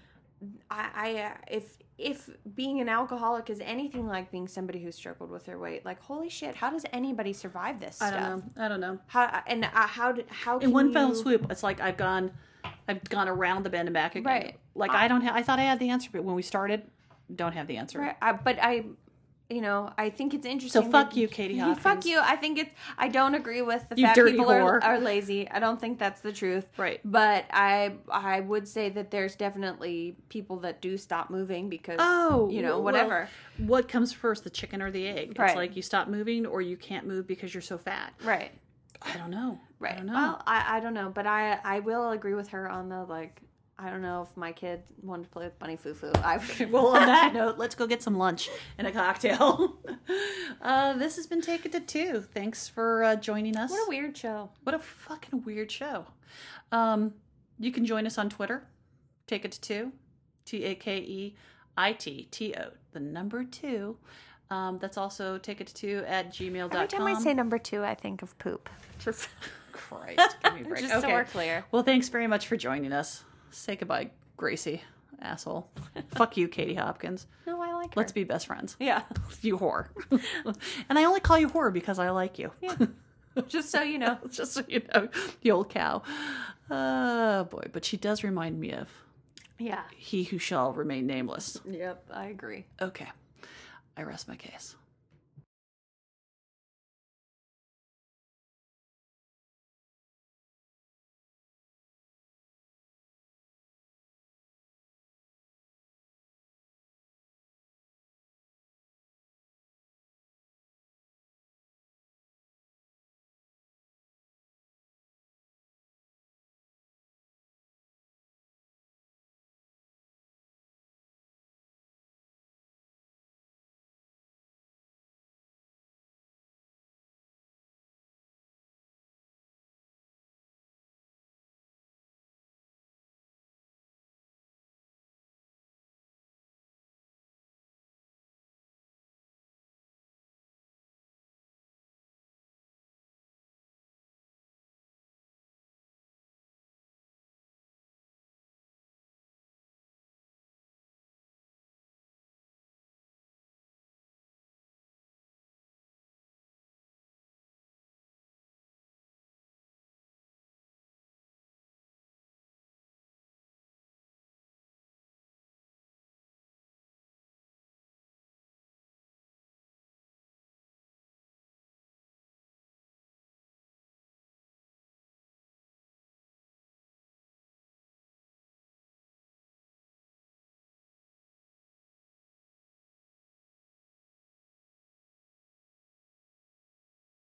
If being an alcoholic is anything like being somebody who struggled with their weight, like, holy shit, how does anybody survive this stuff? I don't know. How in one fell swoop, it's like I've gone around the bend and back again. Right. Like, I thought I had the answer, but when we started, don't have the answer. Right. I think it's interesting. So fuck you, Katie Hopkins. Fuck you. I don't agree with the You fat dirty people whore. are lazy. I don't think that's the truth. Right. But I would say that there's definitely people that do stop moving because, whatever. Well, what comes first, the chicken or the egg? Right. It's like you stop moving or you can't move because you're so fat. Right. I don't know. Right. I don't know. Well, I don't know. But I will agree with her on the, like, I don't know if my kid wanted to play with Bunny Foo-Foo. Well, on that note, let's go get some lunch and a cocktail. This has been Take It to 2. Thanks for joining us. What a weird show. What a fucking weird show. You can join us on Twitter. Take It to 2. TAKEITTO. The number 2. That's also take it to 2 at gmail.com. Every time I say number 2, I think of poop. Just Christ, give me a break. Just so we're clear. Well, thanks very much for joining us. Say goodbye, Gracie, asshole. Fuck you, Katie Hopkins. No, I like her. Let's be best friends. Yeah. You whore. And I only call you whore because I like you. Yeah. Just so you know. Just so you know, the old cow. Oh, boy. But she does remind me of Yeah. he who shall remain nameless. Yep, I agree. Okay. I rest my case.